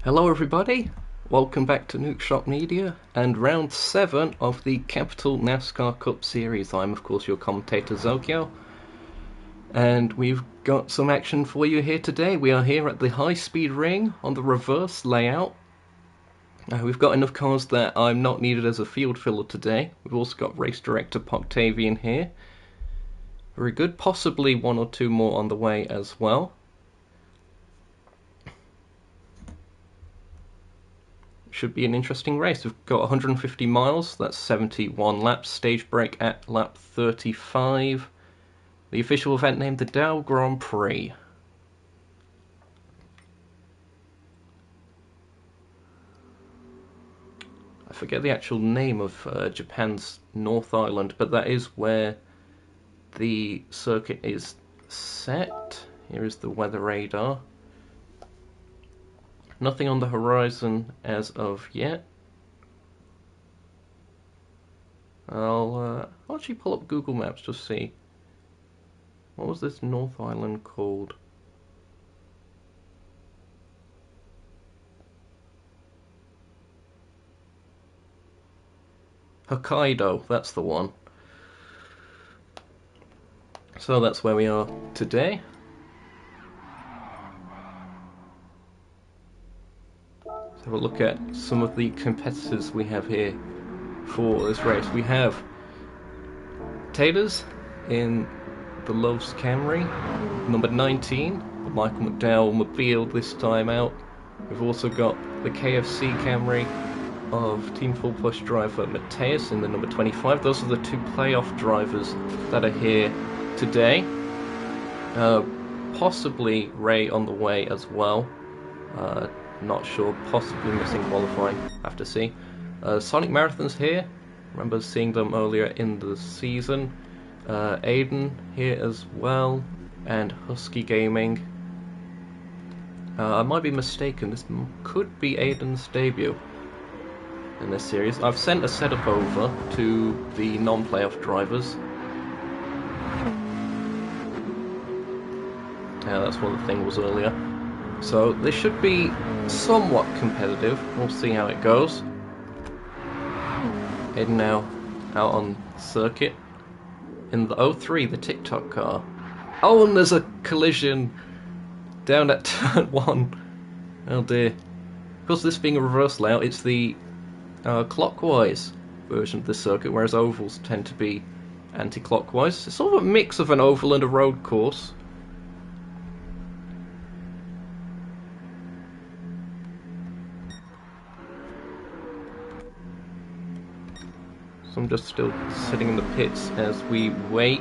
Hello everybody, welcome back to Nukeshot Media and round 7 of the Capital NASCAR Cup Series. I'm of course your commentator Zokyo, and we've got some action for you here today. We are here at the high speed ring on the reverse layout. We've got enough cars that I'm not needed as a field filler today. We've also got race director Poctavian here. Very good, possibly one or two more on the way as well. Should be an interesting race. We've got 150 miles, that's 71 laps, stage break at lap 35. The official event named the Dow Grand Prix. I forget the actual name of Japan's North Island, but that is where the circuit is set. Here is the weather radar. Nothing on the horizon as of yet. I'll actually pull up Google Maps to see. What was this North Island called? Hokkaido, that's the one. So that's where we are today. Let's have a look at some of the competitors we have here for this race. We have Taters in the Loves Camry, number 19, the Michael McDowell Mobile this time out. We've also got the KFC Camry of Team Full Push driver Mateus in the number 25. Those are the two playoff drivers that are here today. Possibly Ray on the way as well. Not sure, possibly missing qualifying, have to see. Sonic Marathon's here, remember seeing them earlier in the season. Aiden here as well, and Husky Gaming. I might be mistaken, this could be Aiden's debut in this series. I've sent a setup over to the non-playoff drivers. Yeah, that's what the thing was earlier. So this should be somewhat competitive. We'll see how it goes. Aiden now out on circuit in the 03, the TikTok car. Oh, and there's a collision down at turn 1. Oh dear. Of course, this being a reverse layout, it's the clockwise version of the circuit, whereas ovals tend to be anti-clockwise. It's sort of a mix of an oval and a road course. So I'm just still sitting in the pits as we wait.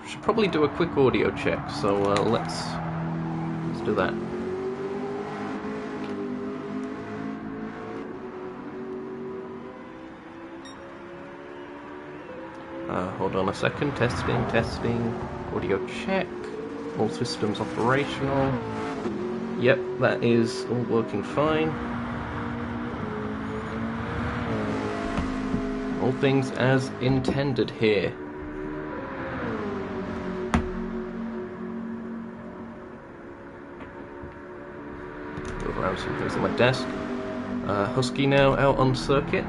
Should probably do a quick audio check, so let's do that. Hold on a second, testing, audio check, all systems operational. Yep, that is all working fine. All things as intended here. Move around some things on my desk. Husky now out on circuit.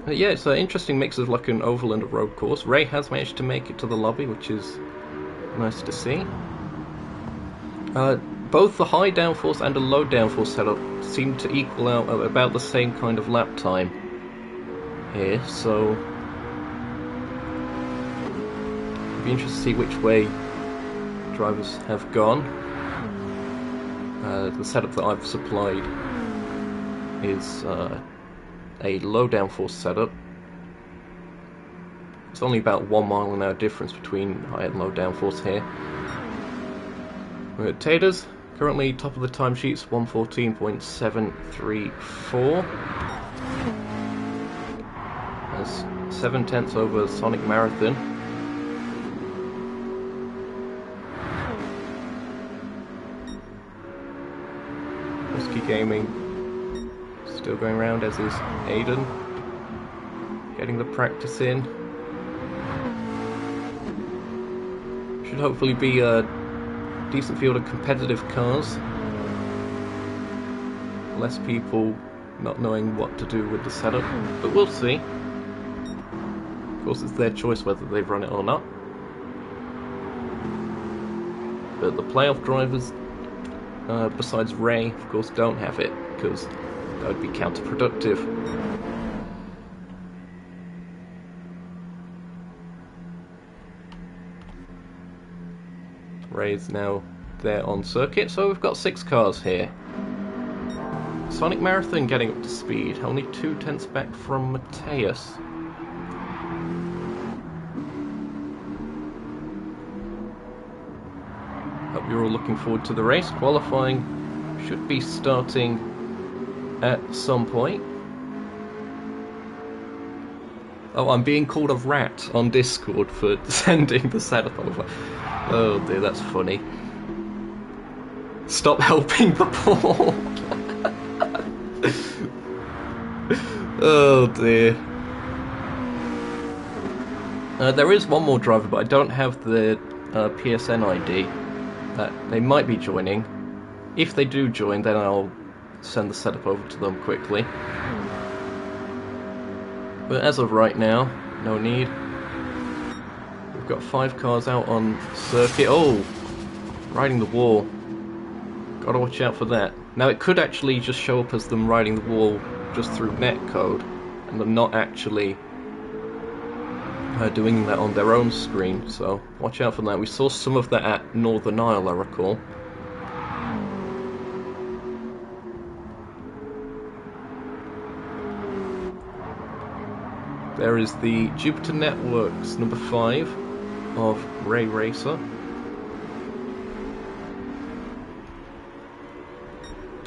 Yeah, it's an interesting mix of like an oval and a road course. Ray has managed to make it to the lobby, which is nice to see. Both the high downforce and a low downforce setup seem to equal out at about the same kind of lap time here, so it'll be interesting to see which way drivers have gone. The setup that I've supplied is a low downforce setup. It's only about 1 mile an hour difference between high and low downforce here. We're at Taters, currently top of the timesheets, 114.734. That's 7/10 over Sonic Marathon. Whiskey Gaming still going around, as is Aiden. Getting the practice in. Should hopefully be a decent field of competitive cars. Less people not knowing what to do with the setup, but we'll see. Of course, it's their choice whether they run it or not. But the playoff drivers, besides Ray, of course, don't have it, because that would be counterproductive. Ray's now there on circuit, so we've got 6 cars here. Sonic Marathon getting up to speed, only 2/10 back from Mateus. Hope you're all looking forward to the race. Qualifying should be starting at some point. Oh, I'm being called a rat on Discord for sending the setup over. Oh dear, that's funny. Stop helping the poor. Oh dear. There is one more driver, but I don't have the PSN ID. They might be joining. If they do join, then I'll send the setup over to them quickly. But as of right now, no need. We've got 5 cars out on circuit. Oh! Riding the wall. Gotta watch out for that. Now it could actually just show up as them riding the wall just through netcode, and them not actually doing that on their own screen, so watch out for that. We saw some of that at Northern Isle, I recall. There is the Jupiter Networks number 5 of Ray Racer.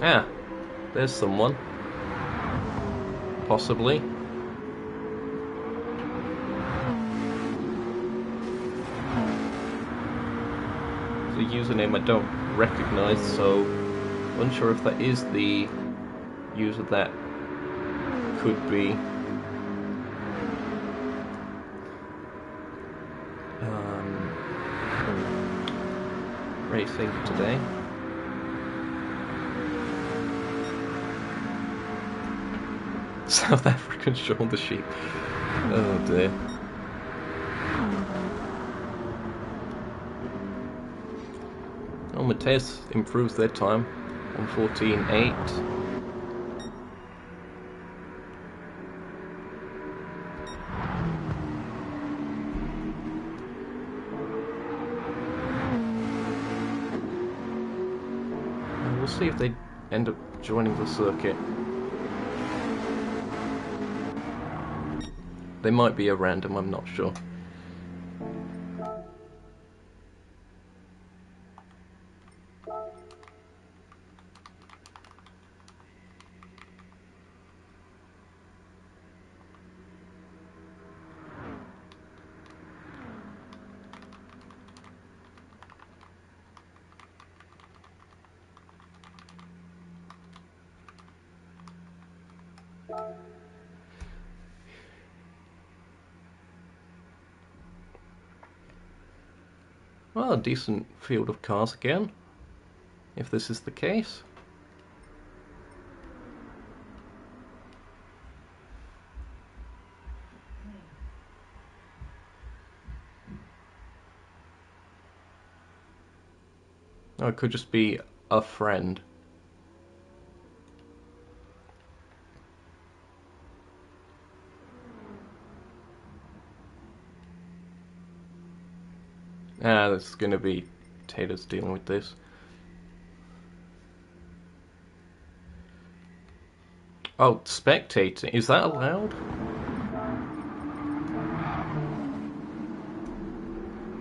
Ah, there's someone. Possibly. The username I don't recognise, so unsure if that is the user that could be. Racing today. South African shoulder sheep. Oh dear. Oh, Mateus improves their time on 14.8. We'll see if they end up joining the circuit. They might be a random, I'm not sure. Well, a decent field of cars again, if this is the case. Oh, it could just be a friend. Ah, this is going to be Tater's dealing with this. Oh, spectating. Is that allowed?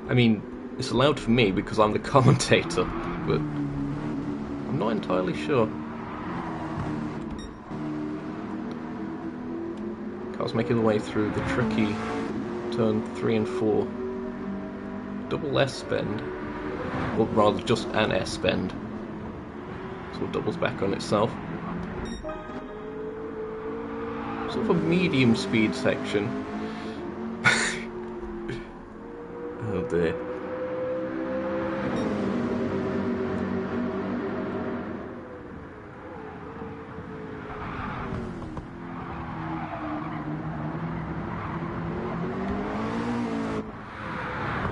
I mean, it's allowed for me because I'm the commentator, but I'm not entirely sure. Cars making their way through the tricky turn 3 and 4. Double S bend, or rather just an S bend. So it doubles back on itself. Sort of a medium speed section. Oh dear.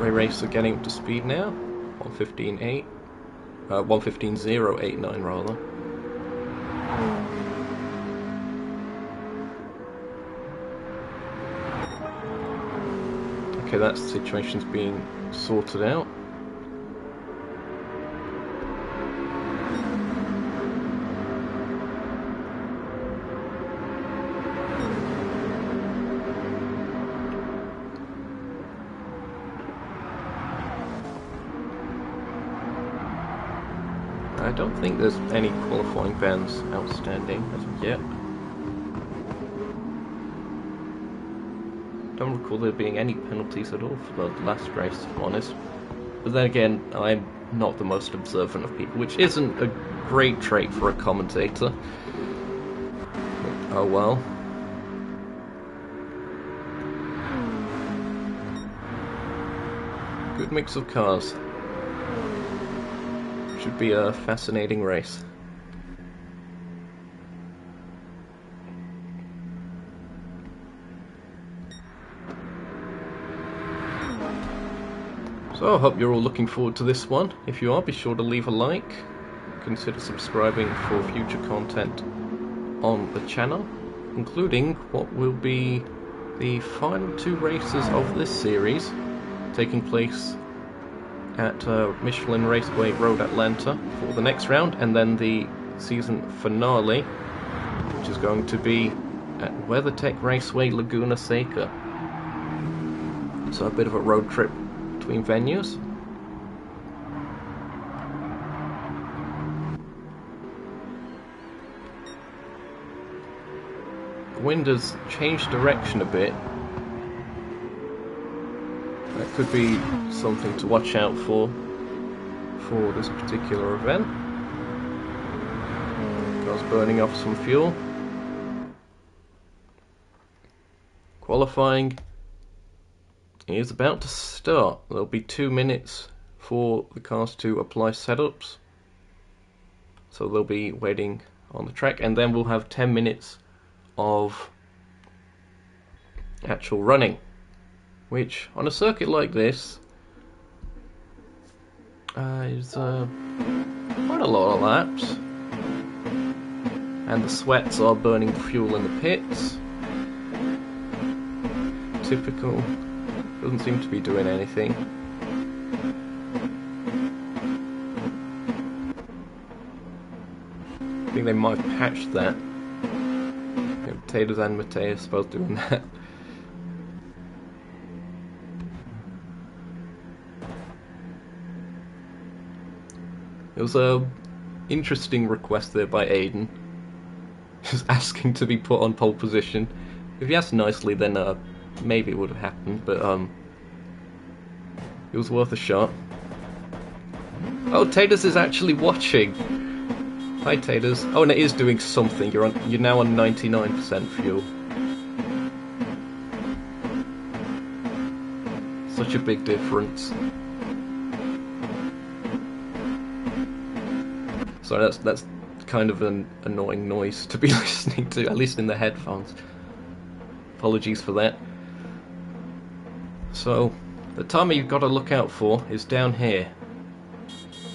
Ray Racer getting up to speed now. 115.8. 115.089 rather. Okay, that situation's being sorted out. I don't think there's any qualifying bans outstanding as of yet. Don't recall there being any penalties at all for the last race, to be honest. But then again, I'm not the most observant of people, which isn't a great trait for a commentator. But, oh well. Good mix of cars. Should be a fascinating race. So I hope you're all looking forward to this one. If you are, be sure to leave a like. Consider subscribing for future content on the channel, including what will be the final 2 races of this series, taking place at Michelin Raceway Road Atlanta for the next round, and then the season finale, which is going to be at WeatherTech Raceway Laguna Seca. So a bit of a road trip between venues. The wind has changed direction a bit. That could be something to watch out for this particular event. Car's burning off some fuel. Qualifying is about to start. There'll be 2 minutes for the cars to apply setups. So they'll be waiting on the track, and then we'll have 10 minutes of actual running, which on a circuit like this is quite a lot of laps, and the sweats are burning fuel in the pits. Typical. Doesn't seem to be doing anything. I think they might have patched that. Potatoes and Mateus both doing that. It was a interesting request there by Aiden, just asking to be put on pole position. If he asked nicely, then maybe it would have happened, but it was worth a shot. Oh, Taters is actually watching. Hi, Taters. Oh, and it is doing something. You're now on 99% fuel. Such a big difference. Sorry, that's kind of an annoying noise to be listening to, at least in the headphones. Apologies for that. So, the timer you've got to look out for is down here.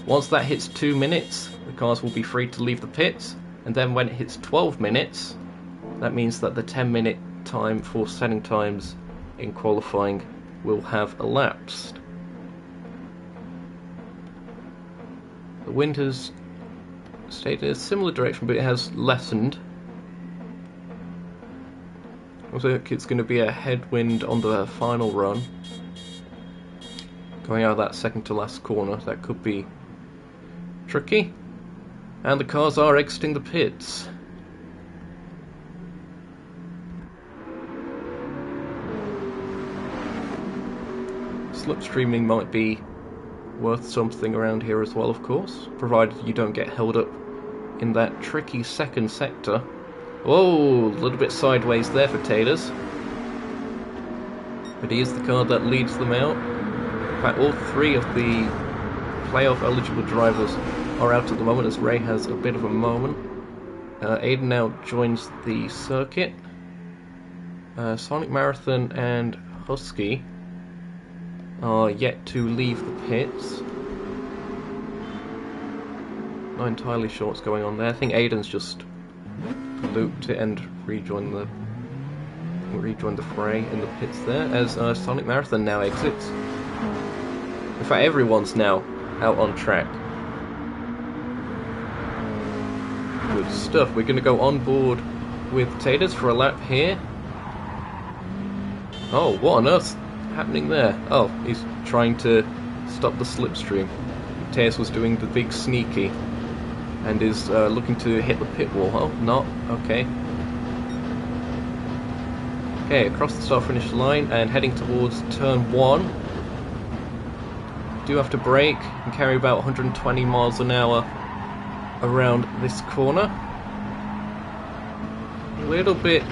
Once that hits 2 minutes, the cars will be free to leave the pits, and then when it hits 12 minutes, that means that the 10-minute time for setting times in qualifying will have elapsed. The wind has stayed in a similar direction, but it has lessened. Looks like it's going to be a headwind on the final run. Going out of that second to last corner, that could be tricky. And the cars are exiting the pits. Slipstreaming might be worth something around here as well, of course, provided you don't get held up in that tricky second sector. Whoa, a little bit sideways there for Taters. But he is the car that leads them out. In fact, all three of the playoff eligible drivers are out at the moment, as Ray has a bit of a moment. Aiden now joins the circuit. Sonic Marathon and Husky are yet to leave the pits. Not entirely sure what's going on there. I think Aiden's just looped it and rejoined the fray in the pits there, as Sonic Marathon now exits. In fact, everyone's now out on track. Good stuff. We're going to go on board with Taters for a lap here. Oh, what on earth's happening there? Oh, he's trying to stop the slipstream. Taters was doing the big sneaky and is looking to hit the pit wall. Oh, not? Okay. Okay, across the start-finish line and heading towards turn 1. Do have to brake and carry about 120 miles an hour around this corner. A little bit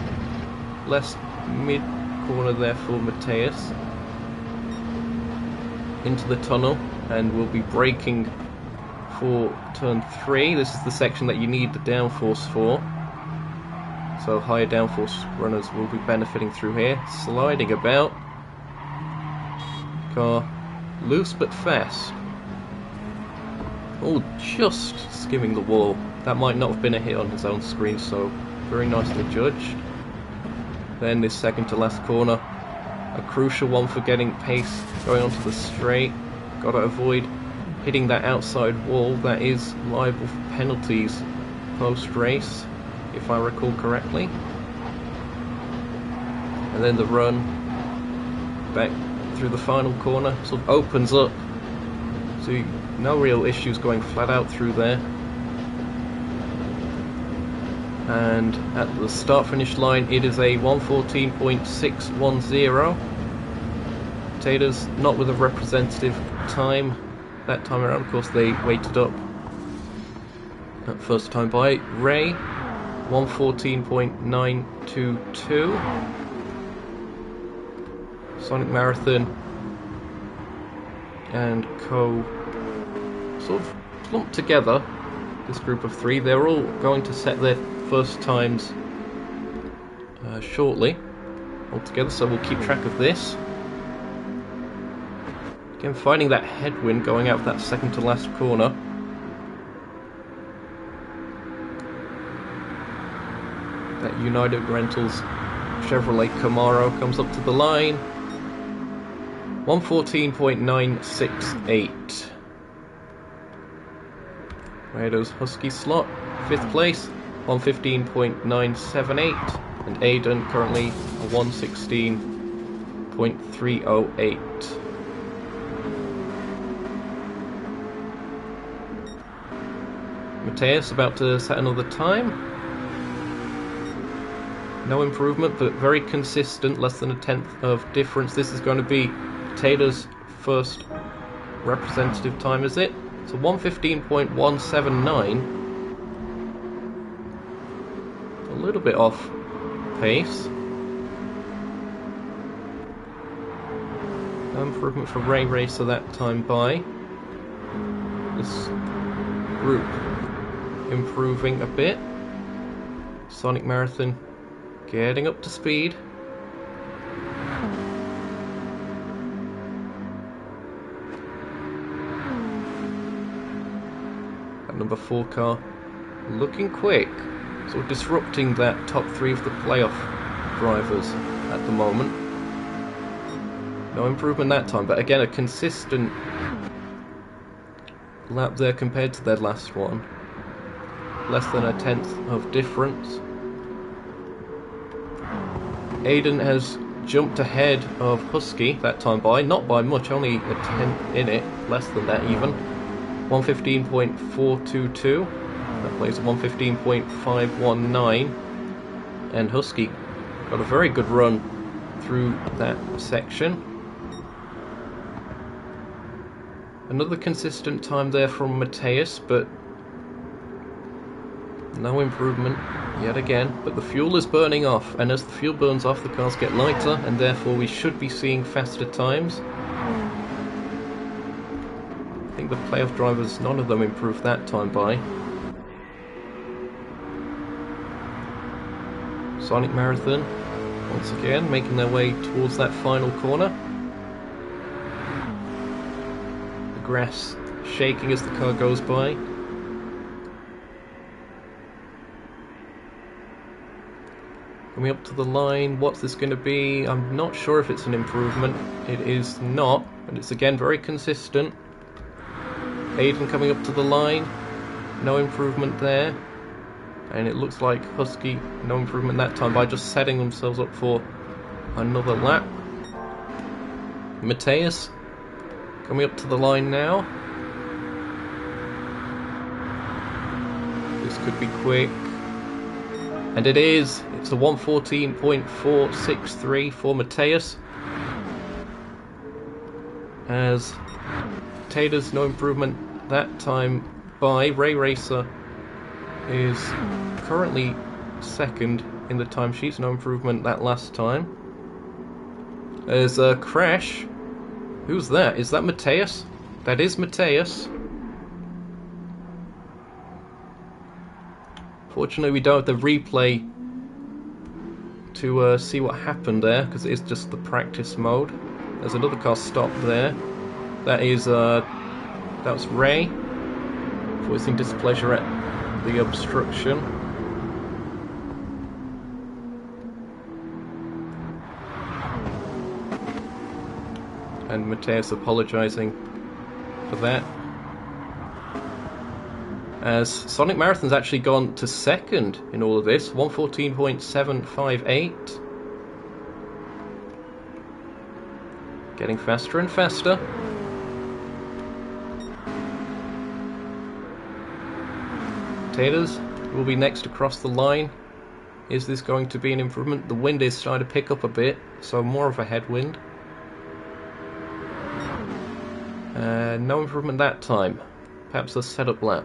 less mid-corner there for Mateus. Into the tunnel, and we'll be braking for turn 3. This is the section that you need the downforce for. So higher downforce runners will be benefiting through here. Sliding about. Car loose but fast. Oh, just skimming the wall. That might not have been a hit on his own screen, so very nicely judged. Then this second to last corner, a crucial one for getting pace going onto the straight. Got to avoid hitting that outside wall. That is liable for penalties post-race, if I recall correctly. And then the run back through the final corner sort of opens up, so no real issues going flat out through there. And at the start finish line it is a 1:14.610. Taters not with a representative time that time around. Of course they waited up that first time by. Ray 1:14.922. Sonic Marathon and Co sort of lumped together, this group of 3. They're all going to set their first times shortly altogether, so we'll keep track of this. Again, finding that headwind going out of that second to last corner. That United Rentals Chevrolet Camaro comes up to the line. 1:14.968. Rado's Husky slot, 5th place, 1:15.978, and Aiden currently a 1:16.308. Mateus about to set another time. No improvement, but very consistent, less than a tenth of difference. This is going to be Taylor's first representative time, is it? So 1:15.179. A little bit off pace. No improvement for Ray Racer that time by. This group improving a bit. Sonic Marathon getting up to speed. That number 4 car looking quick, sort of disrupting that top 3 of the playoff drivers at the moment. No improvement that time, but again a consistent lap there compared to their last one. Less than a tenth of difference. Aiden has jumped ahead of Husky that time by, not by much, only a tenth in it, less than that even. 1:15.422. That plays a 1:15.519. And Husky got a very good run through that section. Another consistent time there from Mateus, but No improvement yet again, but the fuel is burning off, and as the fuel burns off, the cars get lighter, and therefore we should be seeing faster times. I think the playoff drivers, none of them improved that time by. Sonic Marathon, once again, making their way towards that final corner. The grass shaking as the car goes by. Coming up to the line, what's this going to be? I'm not sure if it's an improvement. It is not, and it's again very consistent. Aiden coming up to the line, no improvement there. And it looks like Husky, no improvement that time by just setting themselves up for another lap. Mateus coming up to the line now. This could be quick. And it is. It's a 1:14.463 for Mateus. As Tater's no improvement that time by. Ray Racer is currently second in the timesheets, no improvement that last time. There's a crash. Who's that? Is that Mateus? That is Mateus. Fortunately, we don't have the replay to see what happened there, because it is just the practice mode. There's another car stopped there. That is, that was Ray, voicing displeasure at the obstruction. And Mateus apologising for that. As Sonic Marathon's actually gone to second in all of this, 1:14.758. Getting faster and faster. Taters will be next across the line. Is this going to be an improvement? The wind is starting to pick up a bit, so more of a headwind. No improvement that time. Perhaps a setup lap.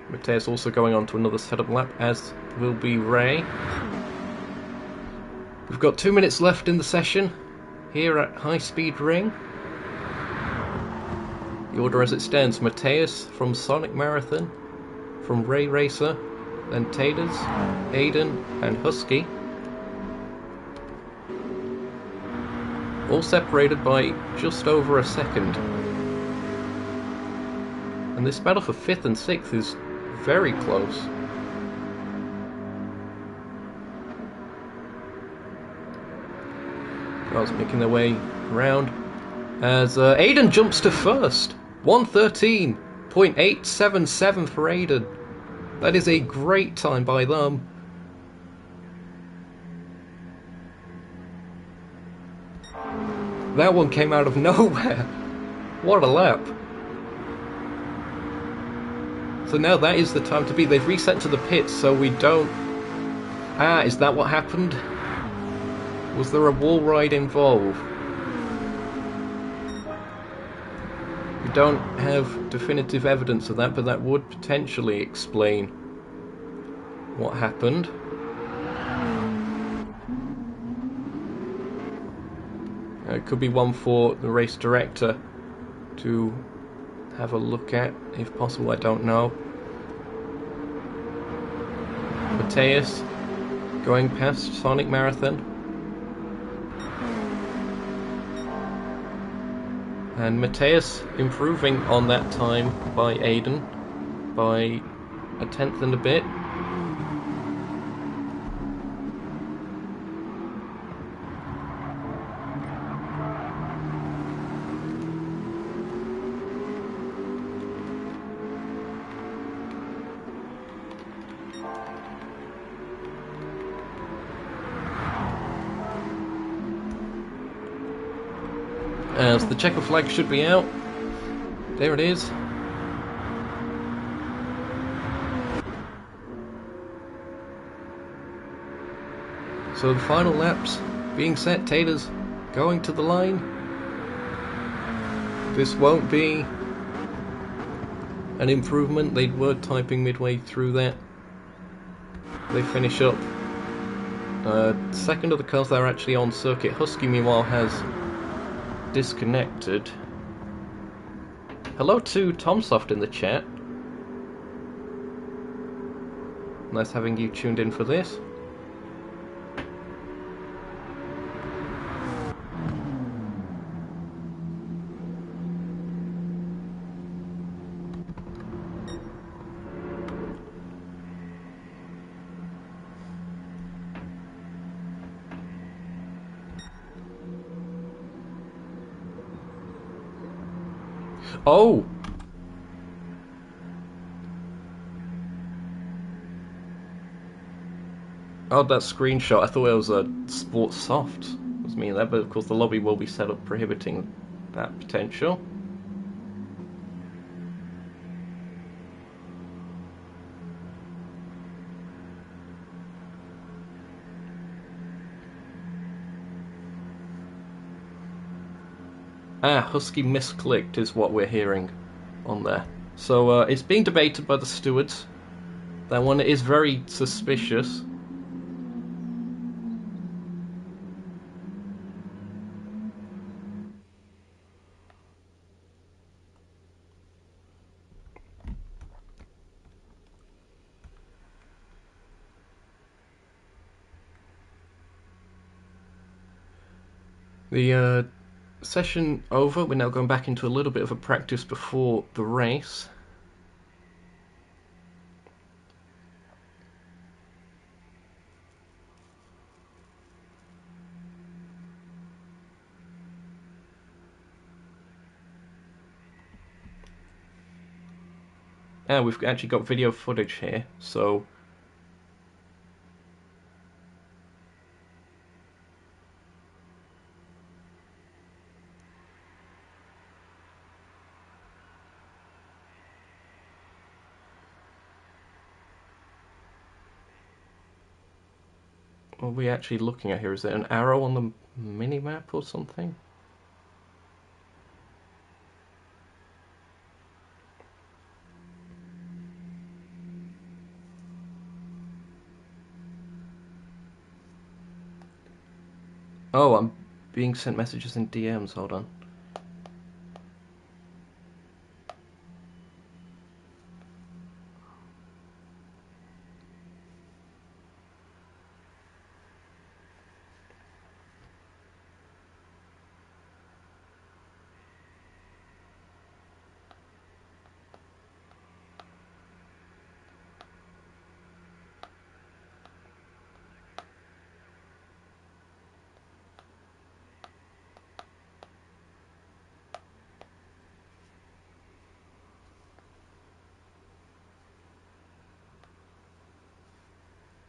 Mateus also going on to another setup lap, as will be Ray. We've got 2 minutes left in the session here at High Speed Ring. The order as it stands: Mateus from Sonic Marathon, from Ray Racer, then Taters, Aiden and Husky. All separated by just over a second. And this battle for 5th and 6th is very close. Cars making their way around as Aiden jumps to first. 1:13.877 for Aiden. That is a great time by them. That one came out of nowhere. What a lap. So now that is the time to be. They've reset to the pits, so we don't... Ah, is that what happened? Was there a wall ride involved? We don't have definitive evidence of that, but that would potentially explain what happened. It could be one for the race director to have a look at, if possible, I don't know. Mateus going past Sonic Marathon. And Mateus improving on that time by Aiden by a tenth and a bit. As the checker flag should be out. There it is. So the final laps being set. Taters going to the line. this won't be an improvement. They were typing midway through that. They finish up. Second of the cars that are actually on circuit. Husky, meanwhile, has disconnected. Hello to Tomsoft in the chat. Nice having you tuned in for this. Oh! Oh, that screenshot. I thought it was a sports soft. It was me that, but of course the lobby will be set up prohibiting that potential. Ah, Husky misclicked is what we're hearing on there. So it's being debated by the stewards. That one is very suspicious. The session over. We're now going back into a little bit of a practice before the race. And we've actually got video footage here, so what are we actually looking at here? Is it an arrow on the mini-map or something? Oh, I'm being sent messages in DMs, hold on.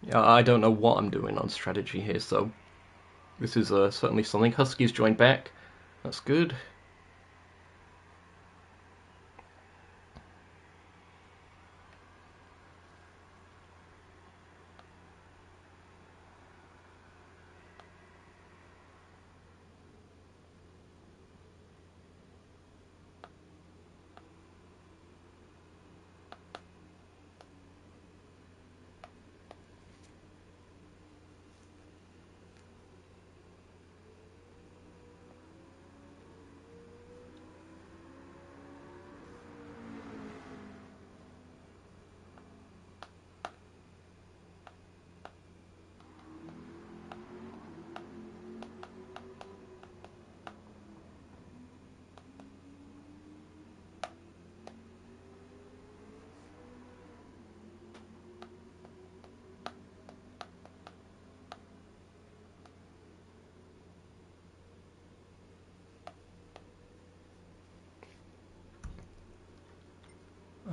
Yeah, I don't know what I'm doing on strategy here, so this is certainly something. Husky's joined back. That's good.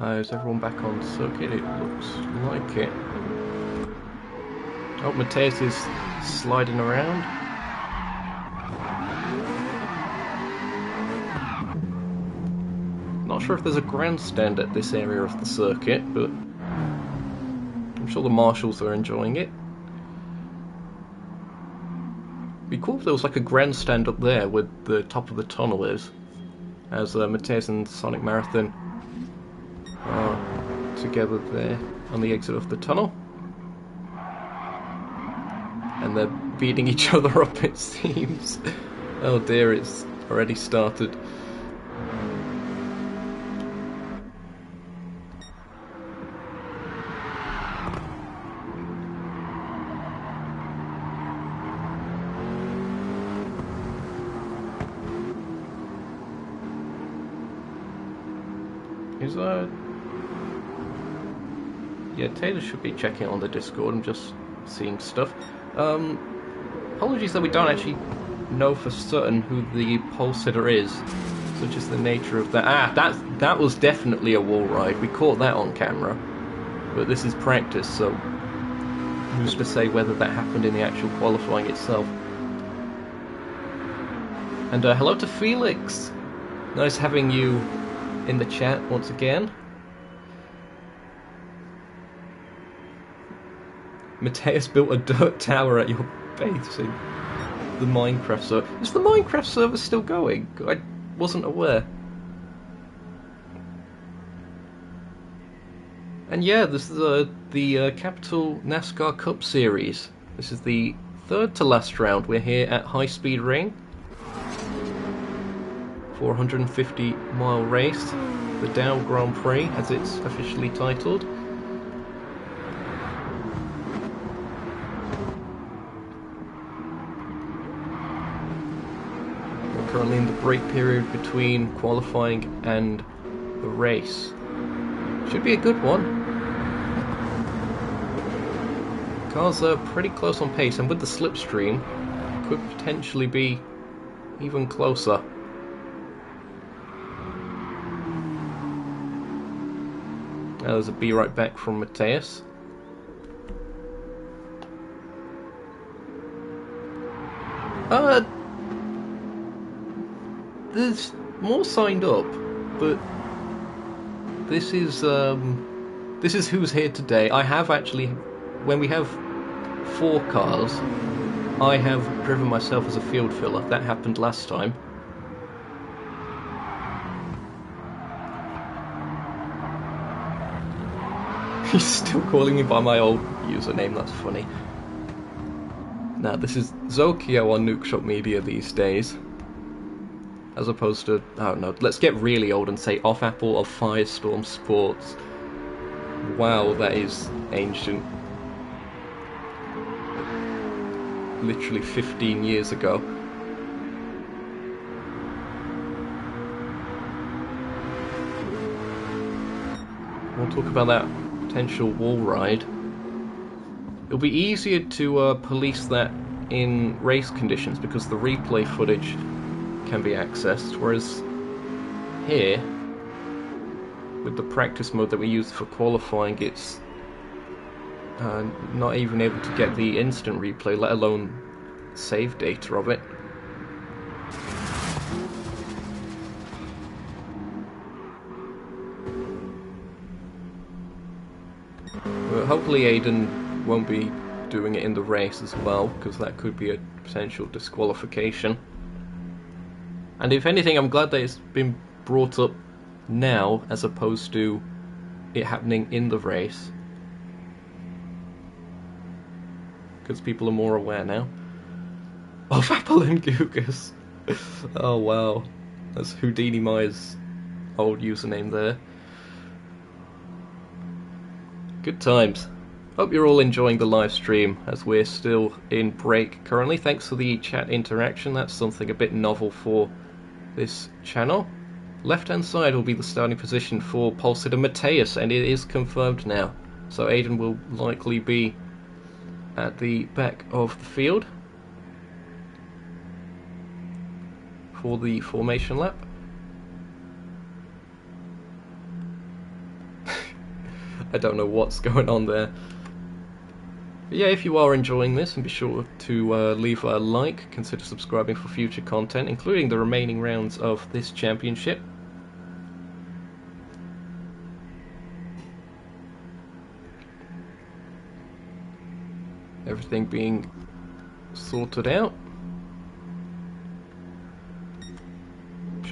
Is everyone back on circuit? It looks like it. Oh, Mateus is sliding around. Not sure if there's a grandstand at this area of the circuit, but I'm sure the marshals are enjoying it. It'd be cool if there was like a grandstand up there where the top of the tunnel is, as Mateus and Sonic Marathon are together there on the exit of the tunnel. And they're beating each other up, it seems. Oh dear, it's already started. Yeah, Taylor should be checking on the Discord. I'm just seeing stuff. Apologies that we don't actually know for certain who the pulse hitter is, such as the nature of that. That was definitely a wall ride. We caught that on camera, but this is practice, so who's to say whether that happened in the actual qualifying itself? And hello to Felix. Nice having you in the chat once again. Mateus built a dirt tower at your base in the Minecraft server. Is the Minecraft server still going? I wasn't aware. And yeah, this is the Capital NASCAR Cup Series. This is the third to last round. We're here at High Speed Ring. 450-mile race. The Dow Grand Prix, as it's officially titled. Currently in the break period between qualifying and the race. Should be a good one. Cars are pretty close on pace, and with the slipstream, could potentially be even closer. Now there's a be right back from Mateus. There's more signed up, but this is who's here today. I have actually, when we have 4 cars, I have driven myself as a field filler. That happened last time. He's still calling me by my old username, that's funny. Now this is Zokyo on Nukeshot Media these days. As opposed to, I don't know, let's get really old and say Off Apple of Firestorm Sports. Wow, that is ancient. Literally 15 years ago. We'll talk about that potential wall ride. It'll be easier to police that in race conditions because the replay footage can be accessed, whereas here, with the practice mode that we use for qualifying, it's not even able to get the instant replay, let alone save data of it. But hopefully Aiden won't be doing it in the race as well, because that could be a potential disqualification. And if anything, I'm glad that it's been brought up now as opposed to it happening in the race, because people are more aware now of Apple and Gugus. Oh wow, that's Houdini Maya's old username there. Good times. Hope you're all enjoying the live stream as we're still in break currently. Thanks for the chat interaction. That's something a bit novel for this channel. Left hand side will be the starting position for pulse hitter Mateus, and it is confirmed now. So Aiden will likely be at the back of the field for the formation lap. I don't know what's going on there. But yeah, if you are enjoying this, and be sure to leave a like, consider subscribing for future content, including the remaining rounds of this championship. Everything being sorted out.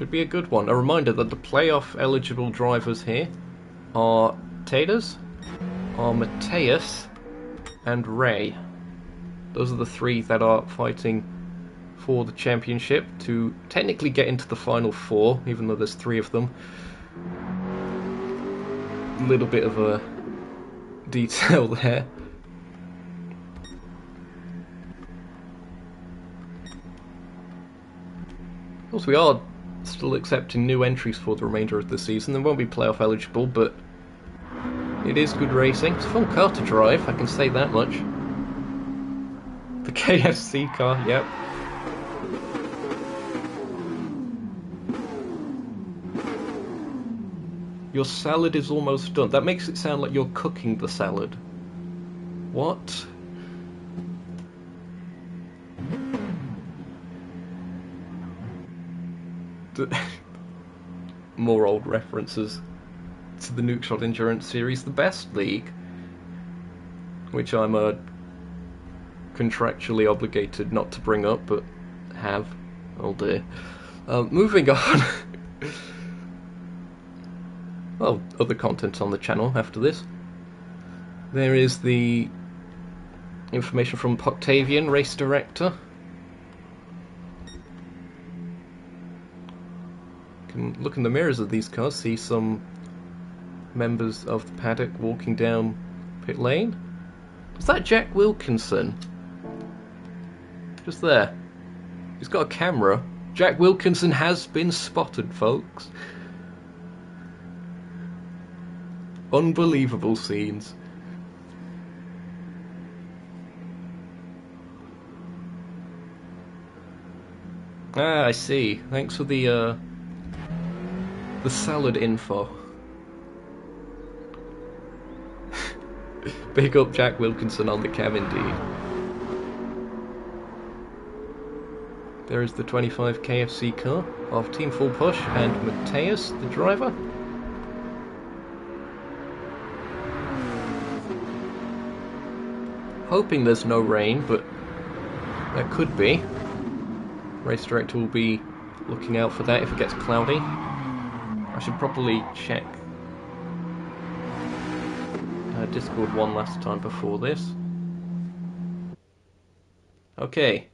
Should be a good one. A reminder that the playoff eligible drivers here are Taters, are Mateus, and Ray. Those are the three that are fighting for the championship to technically get into the final four, even though there's three of them. A little bit of a detail there. Of course, we are still accepting new entries for the remainder of the season. They won't be playoff eligible, but it is good racing. It's a fun car to drive, I can say that much. The KFC car, yep. Your salad is almost done. That makes it sound like you're cooking the salad. What? More old references to the Nukeshot Endurance Series, the best league, which I'm contractually obligated not to bring up, but have. Oh dear. Moving on. Well, other content on the channel after this. There is the information from Octavian, race director. You can look in the mirrors of these cars, see some members of the paddock walking down pit lane. Is that Jack Wilkinson? Just there. He's got a camera. Jack Wilkinson has been spotted, folks. Unbelievable scenes. Ah, I see. Thanks for the salad info. Big up Jack Wilkinson on the cam indeed. There is the 25 KFC car of Team Full Push and Mateus, the driver. Hoping there's no rain, but there could be. Race director will be looking out for that if it gets cloudy. I should probably check Discord one last time before this. Okay.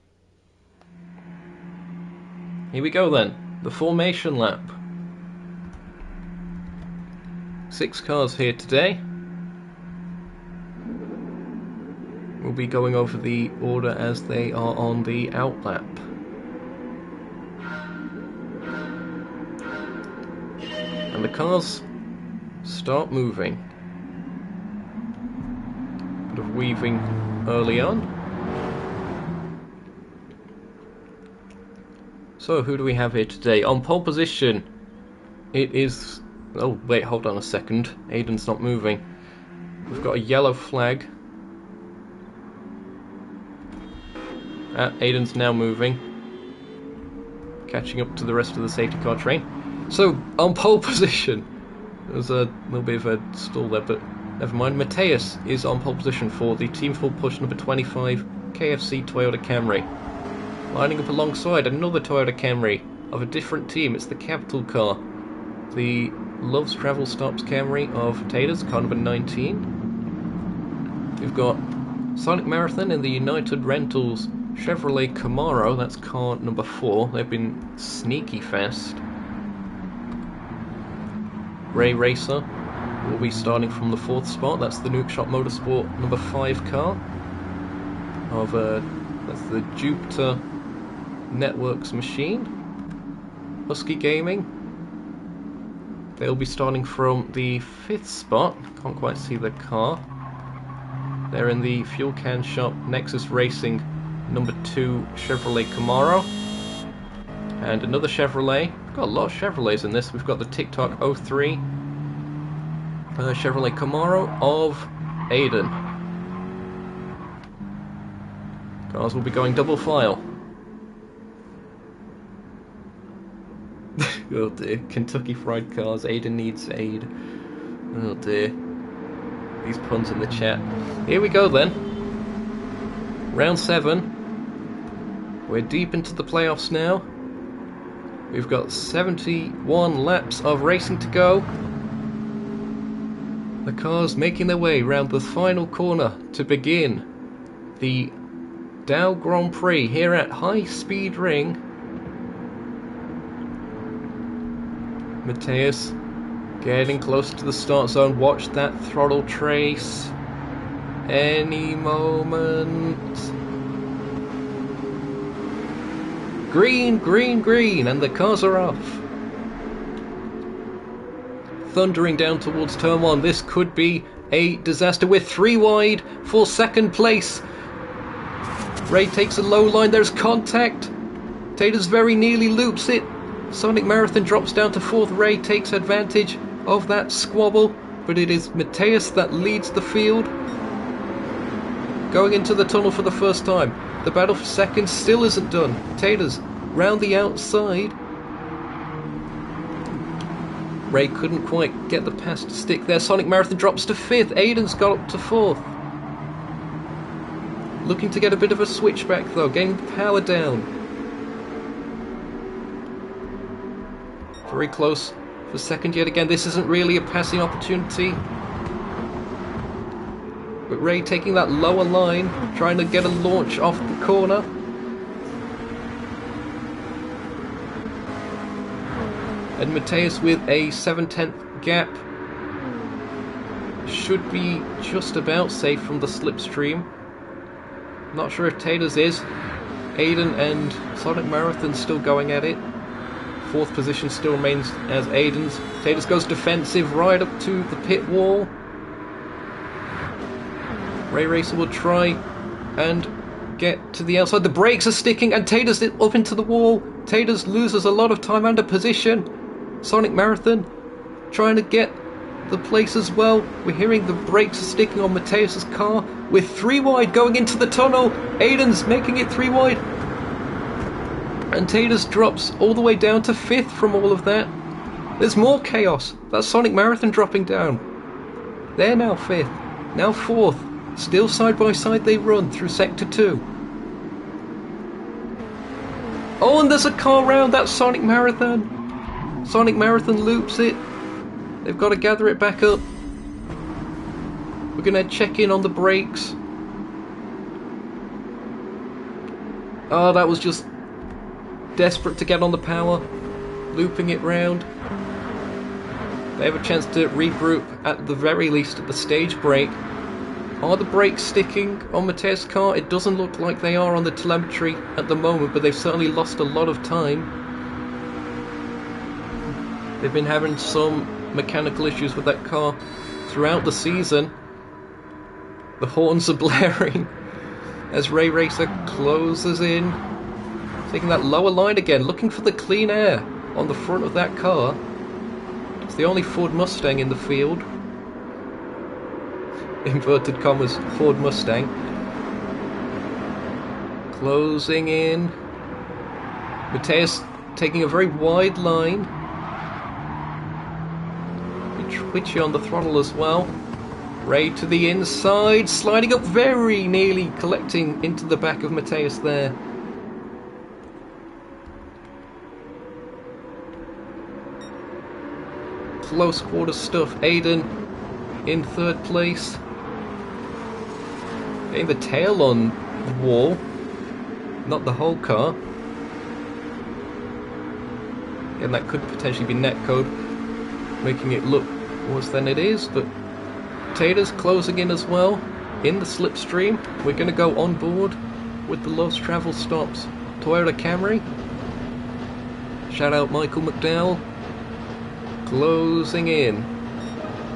Here we go then. The formation lap. 6 cars here today. We'll be going over the order as they are on the out lap. And the cars start moving. Bit of weaving early on. So who do we have here today? On pole position, it is... Oh wait, hold on a second. Aiden's not moving. We've got a yellow flag. Aiden's now moving. Catching up to the rest of the safety car train. So, on pole position, there's a little bit of a stall there, but never mind. Mateus is on pole position for the Team Full Push number 25 KFC Toyota Camry. Lining up alongside another Toyota Camry of a different team. It's the Capital car. The Loves Travel Stops Camry of Taters, car number 19. We've got Sonic Marathon in the United Rentals Chevrolet Camaro, that's car number 4. They've been sneaky fast. Ray Racer will be starting from the 4th spot. That's the Nukeshot Motorsport number 5 car. That's the Jupiter Networks machine. Husky Gaming. They'll be starting from the 5th spot. Can't quite see the car. They're in the Fuel Can Shop Nexus Racing number 2 Chevrolet Camaro. And another Chevrolet. We've got a lot of Chevrolets in this. We've got the TikTok 03 Chevrolet Camaro of Aiden. Cars will be going double file. Oh dear. Kentucky Fried Cars. Aiden needs aid. Oh dear. These puns in the chat. Here we go then. Round 7. We're deep into the playoffs now. We've got 71 laps of racing to go. The cars making their way round the final corner to begin the Dow Grand Prix here at High Speed Ring. Mateus getting close to the start zone. Watch that throttle trace. Any moment. Green, green, green, and the cars are off. Thundering down towards turn 1. This could be a disaster. We're 3 wide for second place. Ray takes a low line. There's contact. Taters very nearly loops it. Sonic Marathon drops down to 4th. Ray takes advantage of that squabble, but it is Mateus that leads the field. Going into the tunnel for the first time. The battle for second still isn't done. Taters round the outside. Ray couldn't quite get the pass to stick there. Sonic Marathon drops to 5th. Aiden's got up to 4th. Looking to get a bit of a switchback though. Getting power down. Very close for second yet again. This isn't really a passing opportunity. But Ray taking that lower line, trying to get a launch off the corner. And Mateus with a 7/10 gap. Should be just about safe from the slipstream. Not sure if Taters is. Aiden and Sonic Marathon still going at it. 4th position still remains as Aiden's. Taters goes defensive right up to the pit wall. Ray Racer will try and get to the outside. The brakes are sticking and Taters up into the wall. Taters loses a lot of time under position. Sonic Marathon trying to get the place as well. We're hearing the brakes are sticking on Mateus's car. We're 3 wide going into the tunnel. Aiden's making it 3 wide. And Taters drops all the way down to 5th from all of that. There's more chaos. That's Sonic Marathon dropping down. They're now 5th. Now 4th. Still side by side they run through Sector 2. Oh, and there's a car round. That's Sonic Marathon. Sonic Marathon loops it. They've got to gather it back up. We're going to check in on the brakes. Oh, that was just desperate to get on the power. Looping it round. They have a chance to regroup at the very least at the stage break. Are the brakes sticking on Mateus' car? It doesn't look like they are on the telemetry at the moment, but they've certainly lost a lot of time. They've been having some mechanical issues with that car throughout the season. The horns are blaring as Ray Racer closes in. Taking that lower line again, looking for the clean air on the front of that car. It's the only Ford Mustang in the field. Inverted commas, Ford Mustang. Closing in. Mateus taking a very wide line. Twitchy on the throttle as well. Ray to the inside, sliding up very nearly, collecting into the back of Mateus there. Close quarter stuff. Aiden in 3rd place. Getting the tail on the wall, not the whole car. And that could potentially be netcode, making it look worse than it is, but Taters closing in as well in the slipstream. We're going to go on board with the Lost Travel Stops Toyota Camry. Shout out Michael McDowell. Closing in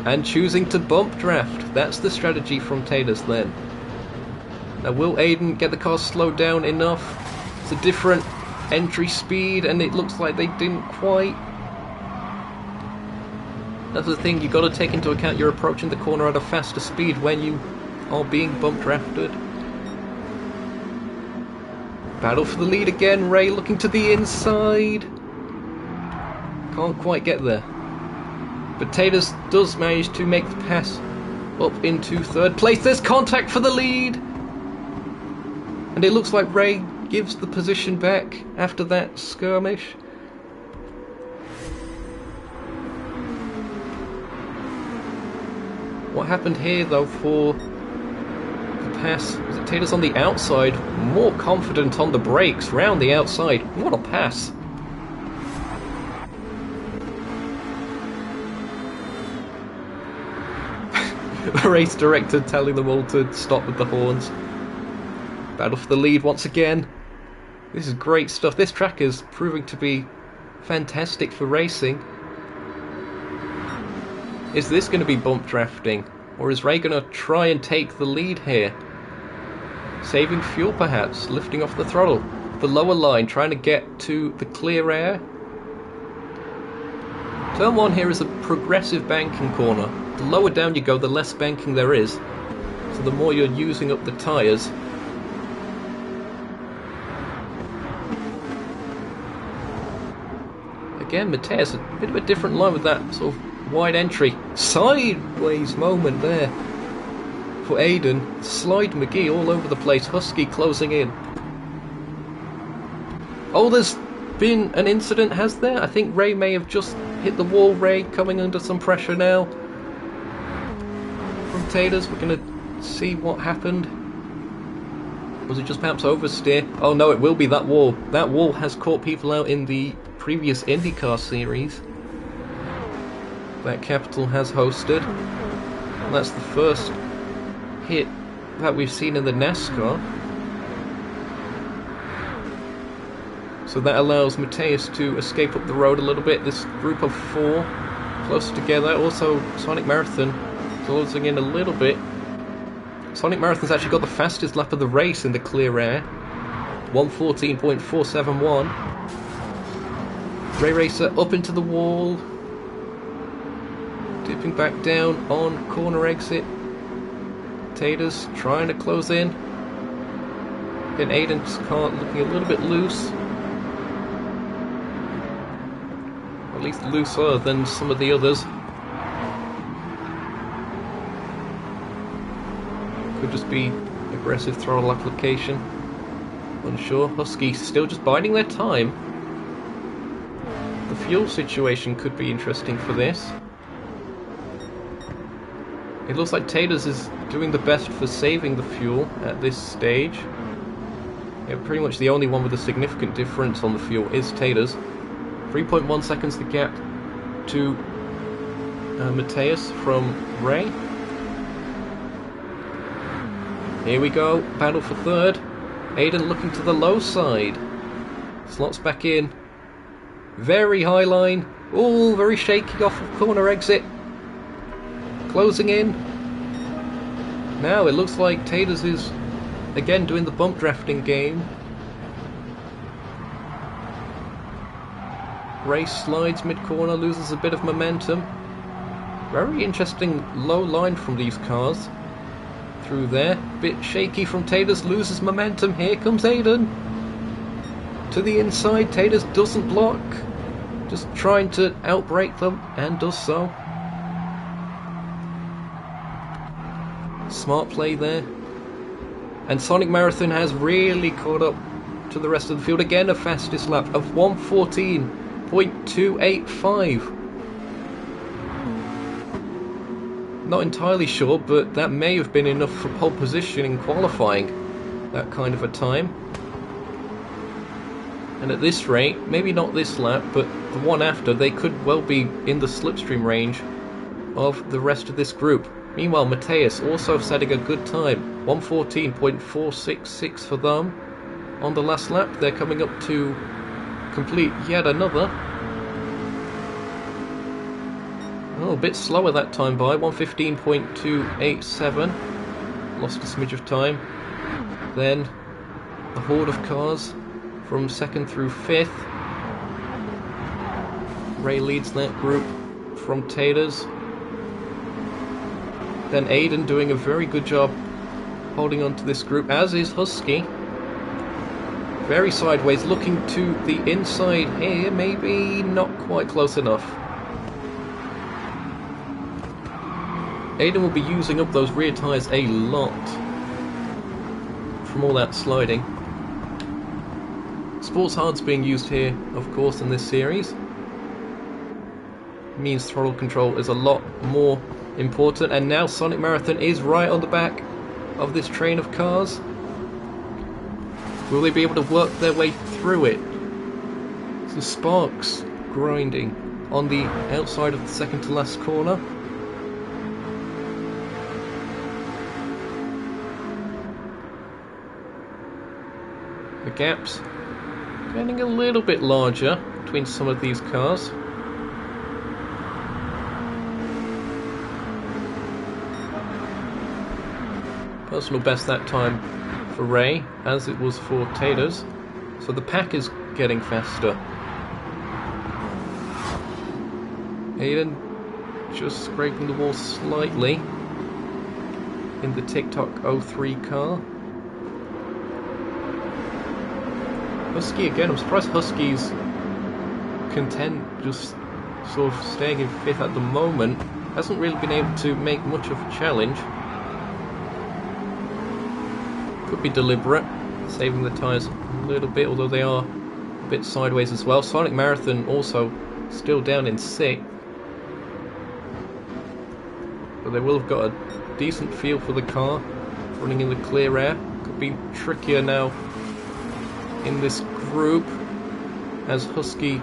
and choosing to bump draft. That's the strategy from Taters then. Now will Aiden get the car slowed down enough? It's a different entry speed and it looks like they didn't quite. That's the thing, you've got to take into account you're approaching the corner at a faster speed when you are being bump drafted. Battle for the lead again, Ray looking to the inside. Can't quite get there. But Taters does manage to make the pass up into 3rd place. There's contact for the lead. And it looks like Ray gives the position back after that skirmish. What happened here though for the pass? Was it Taylor's on the outside? More confident on the brakes, round the outside. What a pass! The race director telling them all to stop with the horns. Battle for the lead once again. This is great stuff. This track is proving to be fantastic for racing. Is this going to be bump drafting? Or is Ray going to try and take the lead here? Saving fuel perhaps, lifting off the throttle. The lower line, trying to get to the clear air. Turn 1 here is a progressive banking corner. The lower down you go, the less banking there is. So the more you're using up the tyres. Again, Mateus, a bit of a different line with that sort of wide entry. Sideways moment there for Aiden. Slide McGee all over the place. Husky closing in. Oh, there's been an incident, has there? I think Ray may have just hit the wall. Ray coming under some pressure now from Taylor's. We're going to see what happened. Was it just perhaps oversteer? Oh no, it will be that wall. That wall has caught people out in the previous IndyCar series that Capital has hosted. And that's the first hit that we've seen in the NASCAR. So that allows Mateus to escape up the road a little bit. This group of 4 close together. Also Sonic Marathon closing in a little bit. Sonic Marathon's actually got the fastest lap of the race in the clear air. 1:14.471. Ray Racer up into the wall. Dipping back down on corner exit. Taylor's trying to close in. Again, Aiden's car looking a little bit loose. Or at least looser than some of the others. Could just be aggressive throttle application. Unsure. Husky still just biding their time. The fuel situation could be interesting for this. It looks like Taylor's is doing the best for saving the fuel at this stage. Yeah, pretty much the only one with a significant difference on the fuel is Taylor's. 3.1 seconds the gap to Mateus from Ray. Here we go, battle for third. Aiden looking to the low side. Slots back in. Very high line. Oh, very shaky off of corner exit. Closing in. Now it looks like Taylor's is again doing the bump drafting game. Race slides mid-corner, loses a bit of momentum. Very interesting low line from these cars. Through there. Bit shaky from Taylor's, loses momentum. Here comes Aiden. To the inside, Taylor's doesn't block. Just trying to outbrake them, and does so. Smart play there. And Sonic Marathon has really caught up to the rest of the field. Again, a fastest lap of 1:14.285. Not entirely sure, but that may have been enough for pole position in qualifying. That kind of a time. And at this rate, maybe not this lap, but the one after, they could well be in the slipstream range of the rest of this group. Meanwhile, Mateus also setting a good time. 1:14.466 for them. On the last lap, they're coming up to complete yet another. Oh, a bit slower that time by. 1:15.287. Lost a smidge of time. Then the horde of cars from 2nd through 5th. Ray leads that group from Taylor's. Then Aiden doing a very good job holding on to this group, as is Husky. Very sideways, looking to the inside here, maybe not quite close enough. Aiden will be using up those rear tyres a lot from all that sliding. Sports Hard's being used here, of course, in this series. means throttle control is a lot more important. And now Sonic Marathon is right on the back of this train of cars. Will they be able to work their way through it? Some sparks grinding on the outside of the second to last corner. The gaps getting a little bit larger between some of these cars. Personal best that time for Ray, as it was for Taters. So the pack is getting faster. Aiden just scraping the wall slightly in the TikTok 03 car. Husky again, I'm surprised Husky's content just sort of staying in 5th at the moment. Hasn't really been able to make much of a challenge. Could be deliberate, saving the tyres a little bit, although they are a bit sideways as well. Sonic Marathon also still down in 6th. But they will have got a decent feel for the car, running in the clear air. Could be trickier now in this group as Husky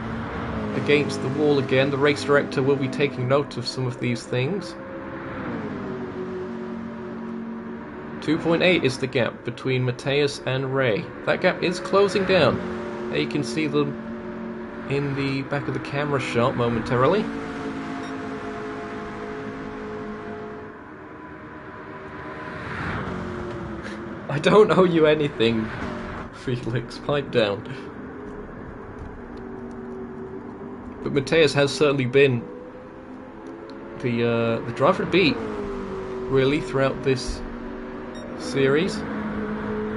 against the wall again. The race director will be taking note of some of these things. 2.8 is the gap between Mateus and Ray. That gap is closing down. There you can see them in the back of the camera shot momentarily. I don't owe you anything, Felix, pipe down. But Mateus has certainly been the driver to beat, really, throughout this series.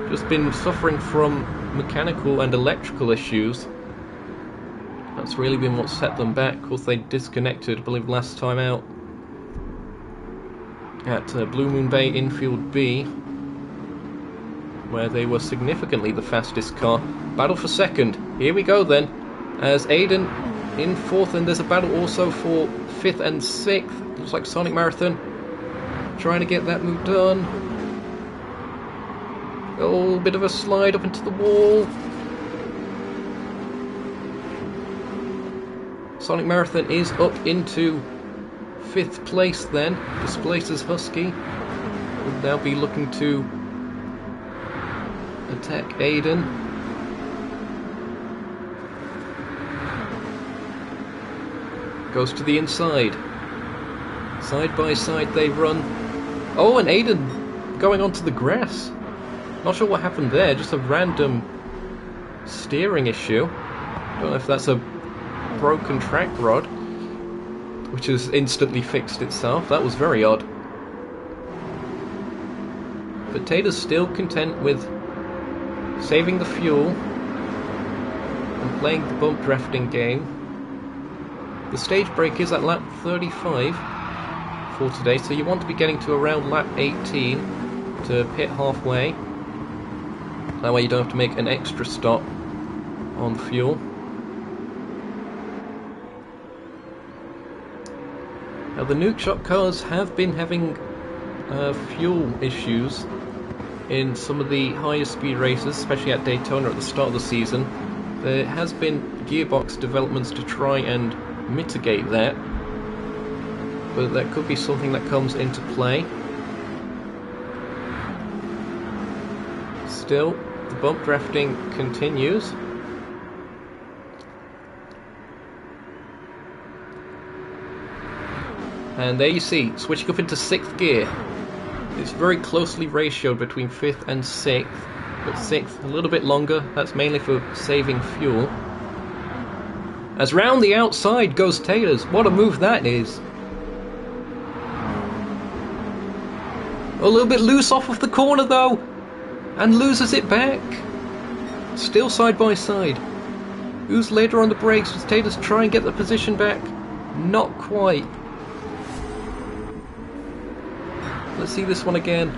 Just been suffering from mechanical and electrical issues. That's really been what set them back. Of course, they disconnected, I believe, last time out at Blue Moon Bay Infield B, where they were significantly the fastest car. Battle for second. Here we go then, as Aiden in 4th, and there's a battle also for 5th and 6th. Looks like Sonic Marathon trying to get that move done. Oh, bit of a slide up into the wall. Sonic Marathon is up into 5th place then. Displaces Husky. Will now be looking to attack Aiden. Goes to the inside. Side by side they run. Oh, and Aiden going onto the grass. Not sure what happened there, just a random steering issue. Don't know if that's a broken track rod, which has instantly fixed itself. That was very odd. But Tater's still content with saving the fuel and playing the bump drafting game. The stage break is at lap 35 for today, so you want to be getting to around lap 18 to pit halfway. That way you don't have to make an extra stop on fuel. Now the Nukeshot cars have been having fuel issues in some of the higher speed races, especially at Daytona at the start of the season. There has been gearbox developments to try and mitigate that, but that could be something that comes into play. Still, the bump drafting continues. And there you see, switching up into 6th gear. It's very closely ratioed between 5th and 6th, but 6th a little bit longer. That's mainly for saving fuel. As round the outside goes Taylor's. What a move that is. A little bit loose off of the corner though, and loses it back. Still side by side. Who's later on the brakes as Taylor's try and get the position back? Not quite. Let's see this one again.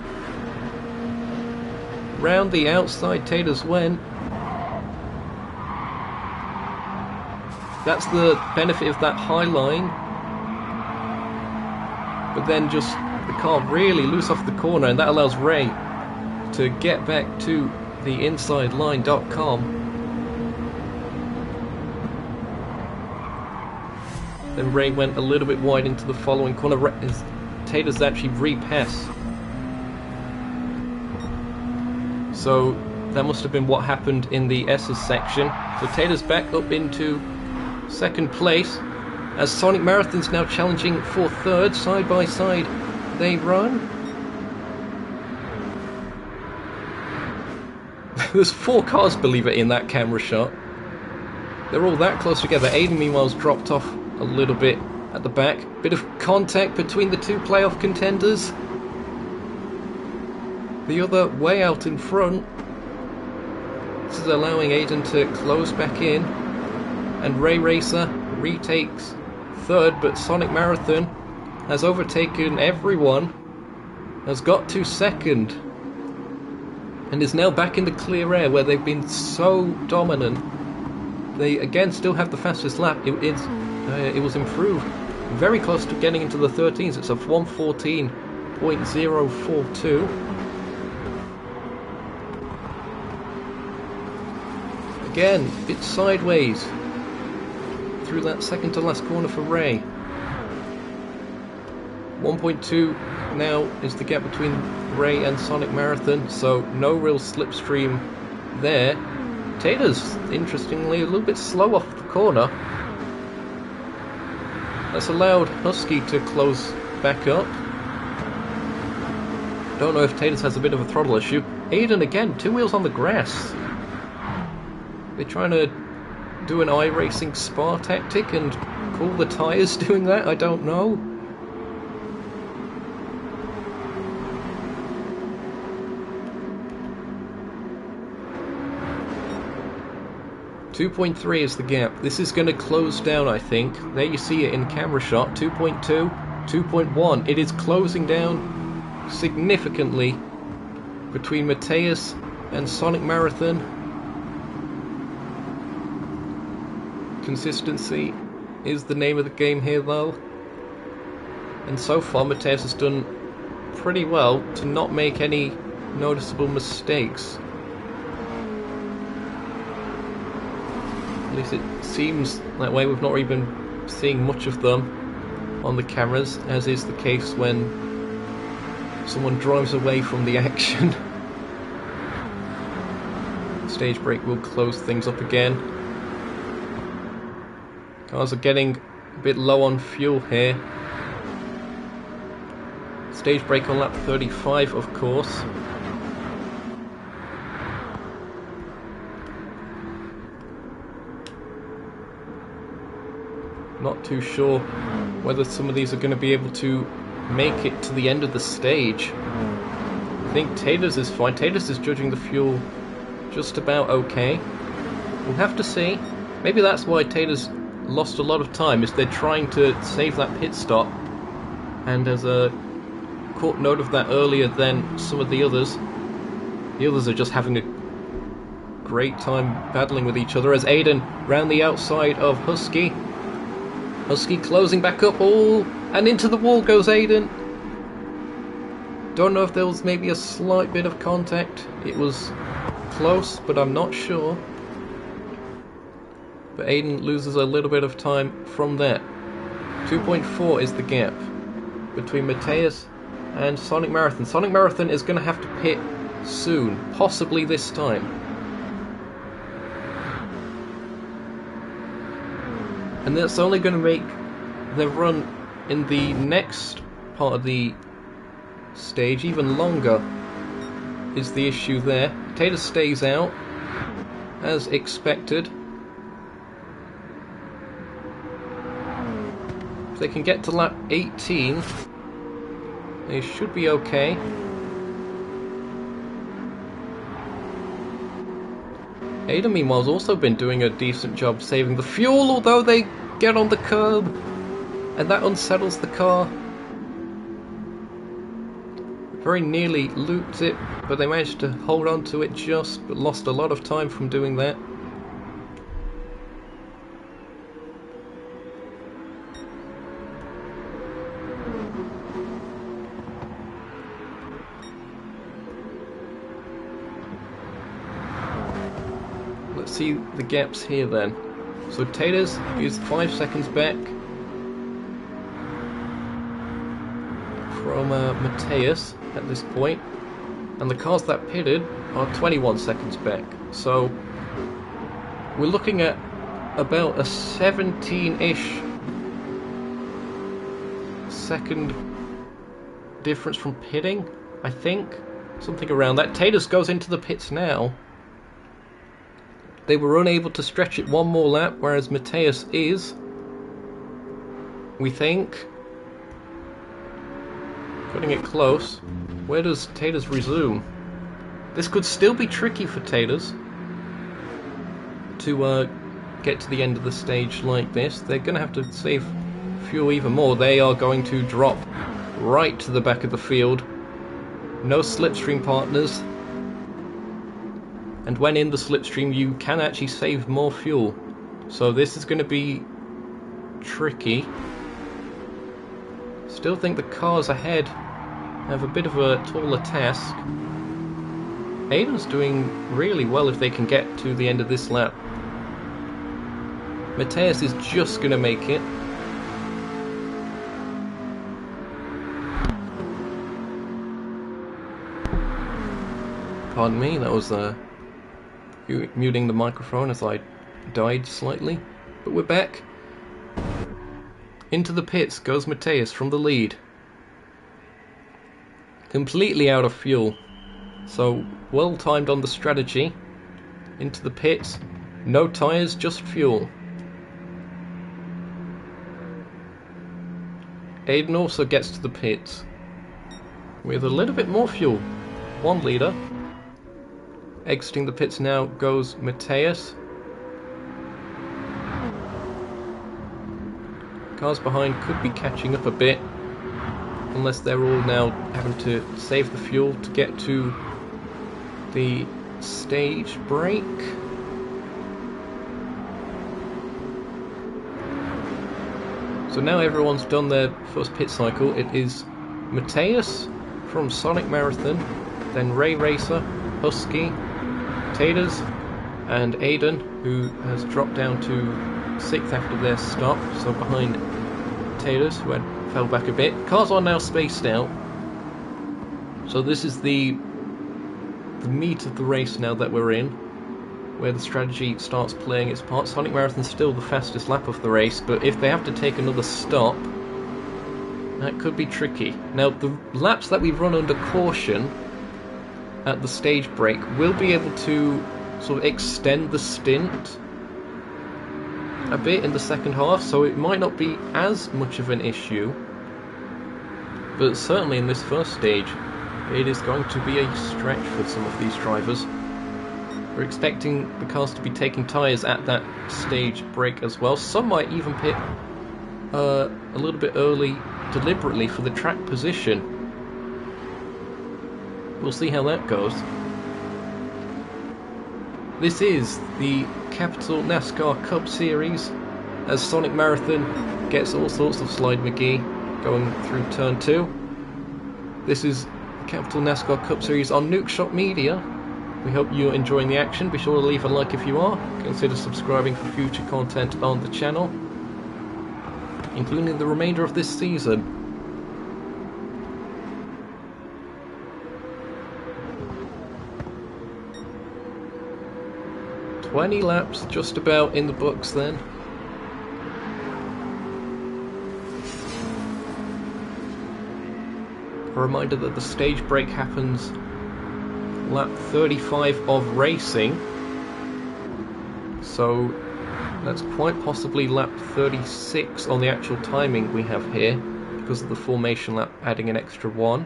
Round the outside Taylor's went. That's the benefit of that high line. but then just the car really loose off the corner, and that allows Ray to get back to the insideline.com. Then Ray went a little bit wide into the following corner. Tater's actually repassed. So that must have been what happened in the S's section. So Tater's back up into second place, as Sonic Marathon's now challenging for third. Side by side they run. There's 4 cars, believe it, in that camera shot. They're all that close together. Aiden, meanwhile's dropped off a little bit at the back. Bit of contact between the 2 playoff contenders. The other way out in front. This is allowing Aiden to close back in. And Ray Racer retakes third, but Sonic Marathon has overtaken everyone. Has got to second. And is now back in the clear air where they've been so dominant. They again still have the fastest lap. It was improved. Very close to getting into the 13s. It's a 1:14.042. Again, bit sideways through that second to last corner for Ray. 1.2 now is the gap between Ray and Sonic Marathon, so no real slipstream there. Tater's, interestingly, a little bit slow off the corner. That's allowed Husky to close back up. Don't know if Tater's has a bit of a throttle issue. Aiden again, 2 wheels on the grass. They're trying to do an iRacing Spa tactic and cool the tyres doing that? I don't know. .3 is the gap. This is going to close down, I think. There you see it in camera shot. 2.2, 2.1. It is closing down significantly between Mateus and Sonic Marathon. Consistency is the name of the game here, though. And so far, Mateus has done pretty well to not make any noticeable mistakes. At least it seems that way. We've not really been seeing much of them on the cameras, as is the case when someone drives away from the action. Stage brake will close things up again. Cars are getting a bit low on fuel here. Stage brake on lap 35, of course. Not too sure whether some of these are going to be able to make it to the end of the stage. I think Tater's is fine. Tater's is judging the fuel just about okay. We'll have to see. Maybe that's why Tater's lost a lot of time, is they're trying to save that pit stop, and as a caught note of that earlier than some of the others. The others are just having a great time battling with each other, as Aiden round the outside of Husky. Husky closing back up, and into the wall goes Aiden. Don't know if there was maybe a slight bit of contact. It was close, but I'm not sure. But Aiden loses a little bit of time from that. 2.4 is the gap between Mateus and Sonic Marathon. Sonic Marathon is going to have to pit soon, possibly this time. And that's only going to make the run in the next part of the stage even longer, is the issue there. Tater stays out, as expected. If they can get to lap 18, they should be okay. Ada, meanwhile, has also been doing a decent job saving the fuel, although they get on the curb, and that unsettles the car. Very nearly looped it, but they managed to hold on to it just, but lost a lot of time from doing that. see the gaps here then. So Taters is 5 seconds back from Mateus at this point, and the cars that pitted are 21 seconds back. So we're looking at about a 17-ish second difference from pitting, I think. Something around that. Taters goes into the pits now. They were unable to stretch it one more lap, whereas Mateus is, we think, cutting it close. Where does Taters resume? This could still be tricky for Taters to get to the end of the stage like this. They're going to have to save fuel even more. They are going to drop right to the back of the field. No slipstream partners. And when in the slipstream, you can actually save more fuel. So this is going to be tricky. Still think the cars ahead have a bit of a taller task. Aiden's doing really well if they can get to the end of this lap. Mateus is just going to make it. Pardon me, that was muting the microphone as I died slightly. But we're back. Into the pits goes Mateus from the lead. Completely out of fuel. So, well timed on the strategy. Into the pits. No tyres, just fuel. Aiden also gets to the pits with a little bit more fuel. 1 litre. Exiting the pits now goes Mateus. Cars behind could be catching up a bit, unless they're all now having to save the fuel to get to the stage break. So now everyone's done their first pit cycle. It is Mateus from Sonic Marathon, then Ray Racer, Husky, Taters, and Aiden, who has dropped down to 6th after their stop, so behind Taters, who fell back a bit. Cars are now spaced out, so this is the meat of the race now that we're in, where the strategy starts playing its part. Sonic Marathon's still the fastest lap of the race, but if they have to take another stop, that could be tricky. Now, the laps that we run under caution at the stage break will be able to sort of extend the stint a bit in the second half, so it might not be as much of an issue, but certainly in this first stage it is going to be a stretch for some of these drivers. We're expecting the cars to be taking tyres at that stage break as well. Some might even pit a little bit early deliberately for the track position. We'll see how that goes. This is the Capital NASCAR Cup Series, as Sonic Marathon gets all sorts of Slide McGee going through turn 2. This is the Capital NASCAR Cup Series on Nukeshot Media. We hope you're enjoying the action. Be sure to leave a like if you are. Consider subscribing for future content on the channel, including the remainder of this season. "20 laps just about in the books then. A reminder that the stage break happens lap 35 of racing, so that's quite possibly lap 36 on the actual timing we have here, because of the formation lap adding an extra 1.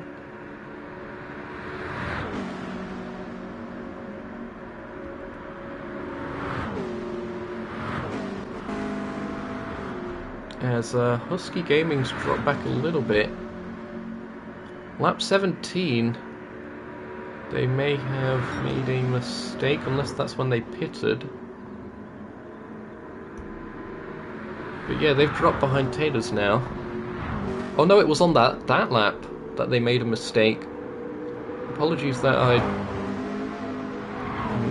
As Husky Gaming's dropped back a little bit. Lap 17, they may have made a mistake, unless that's when they pitted. But yeah, they've dropped behind Taters now. Oh no, it was on that lap that they made a mistake. Apologies that I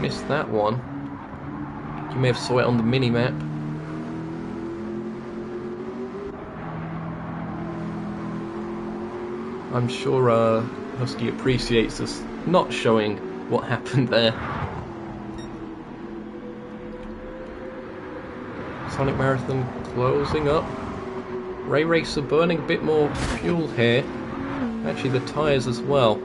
missed that one. You may have saw it on the mini-map. I'm sure Husky appreciates us not showing what happened there. Sonic Marathon closing up. Ray Racer burning a bit more fuel here. Actually the tyres as well.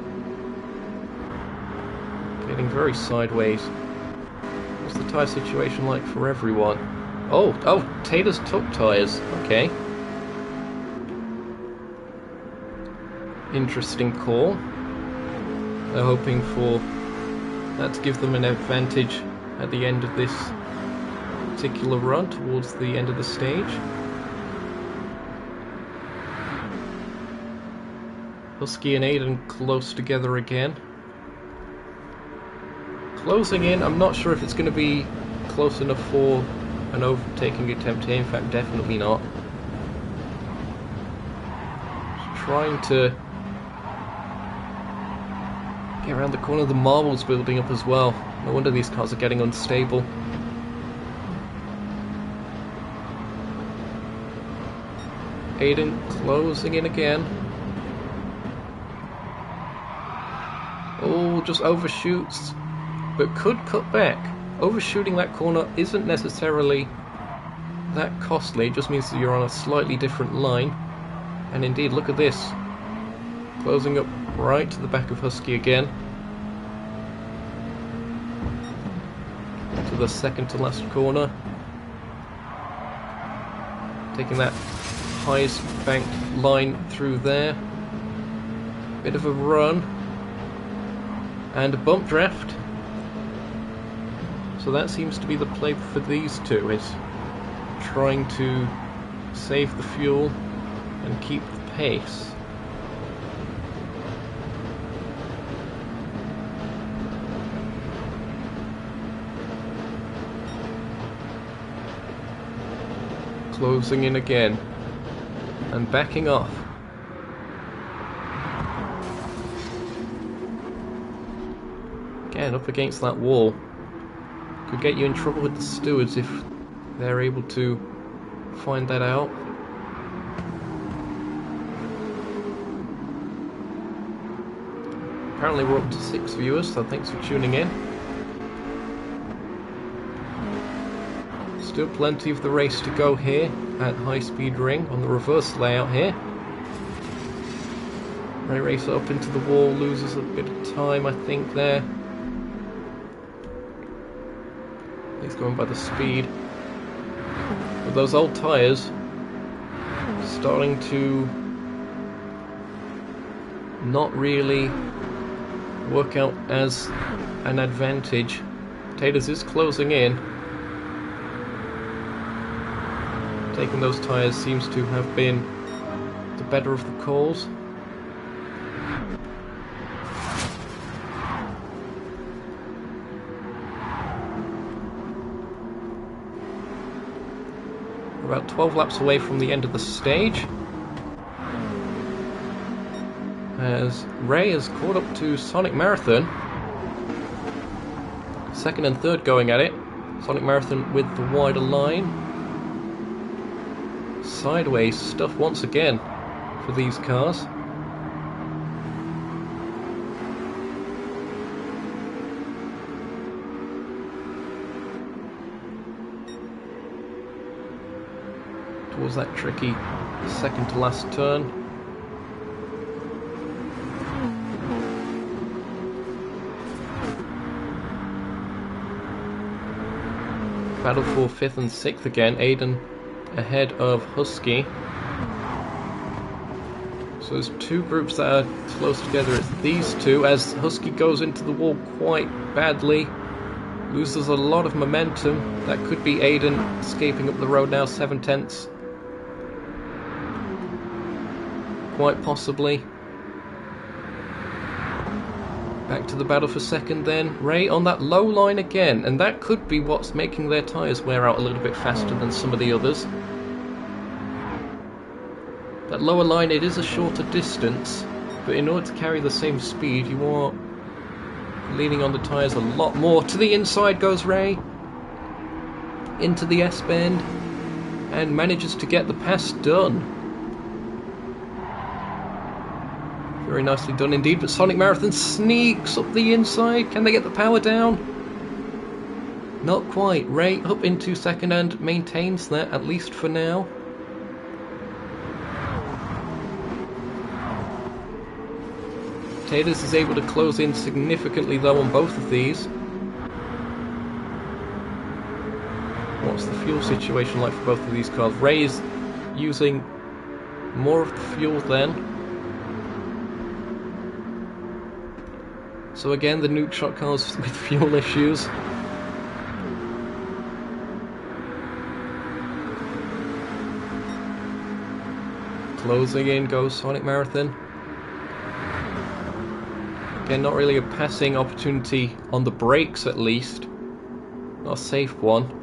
Getting very sideways. What's the tyre situation like for everyone? Oh, Taylor's took tyres. Okay. Interesting call. They're hoping for that to give them an advantage at the end of this particular run, towards the end of the stage. Husky and Aiden close together again. Closing in, I'm not sure if it's going to be close enough for an overtaking attempt here, in fact definitely not. Just trying to get around the corner, the marbles building up as well. No wonder these cars are getting unstable. Aiden closing in again. Oh, just overshoots, but could cut back. Overshooting that corner isn't necessarily that costly, it just means that you're on a slightly different line. And indeed, look at this. Closing up right to the back of Husky again. To the second to last corner. Taking that highest banked line through there. Bit of a run. And a bump draft. So that seems to be the play for these two, is trying to save the fuel and keep the pace. Closing in again and backing off. Again, up against that wall. Could get you in trouble with the stewards if they're able to find that out. Apparently we're up to 6 viewers, so thanks for tuning in. Still plenty of the race to go here at High Speed Ring on the reverse layout here. Ray Racer up into the wall, loses a bit of time I think there. He's going by the speed. With those old tyres starting to not really work out as an advantage. Taters is closing in. Taking those tyres seems to have been the better of the calls. We're about 12 laps away from the end of the stage, as Ray has caught up to Sonic Marathon. Second and third going at it. Sonic Marathon with the wider line. Sideways stuff once again for these cars. Towards that tricky second to last turn. Battle for 5th and 6th again. Aiden ahead of Husky. So there's two groups that are close together. It's these two, as Husky goes into the wall quite badly. Loses a lot of momentum. That could be Aiden escaping up the road now, 7/10. Quite possibly. Back to the battle for second then. Ray on that low line again, and that could be what's making their tyres wear out a little bit faster than some of the others. That lower line, it is a shorter distance, but in order to carry the same speed you are leaning on the tyres a lot more. To the inside goes Ray. into the S-bend and manages to get the pass done. Very nicely done indeed, but Sonic Marathon sneaks up the inside. Can they get the power down? Not quite. Ray up into second and maintains that, at least for now. Taters is able to close in significantly though on both of these. What's the fuel situation like for both of these cars? Ray is using more of the fuel then. So again, the Nukeshot cars with fuel issues. Closing in goes Sonic Marathon. Again, not really a passing opportunity on the brakes at least. Not a safe one.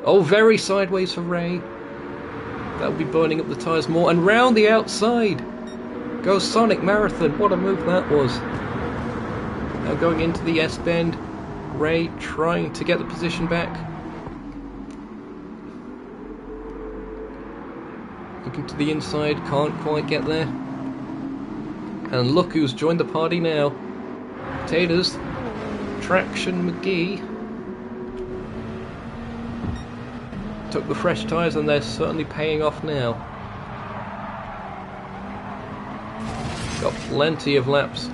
Oh, very sideways for Ray. That'll be burning up the tyres more. And round the outside goes Sonic Marathon. What a move that was. Now going into the S-bend. Ray trying to get the position back. Looking to the inside, can't quite get there. And look who's joined the party now. Taters, Traction McGee. Took the fresh tyres and they're certainly paying off now. Got plenty of laps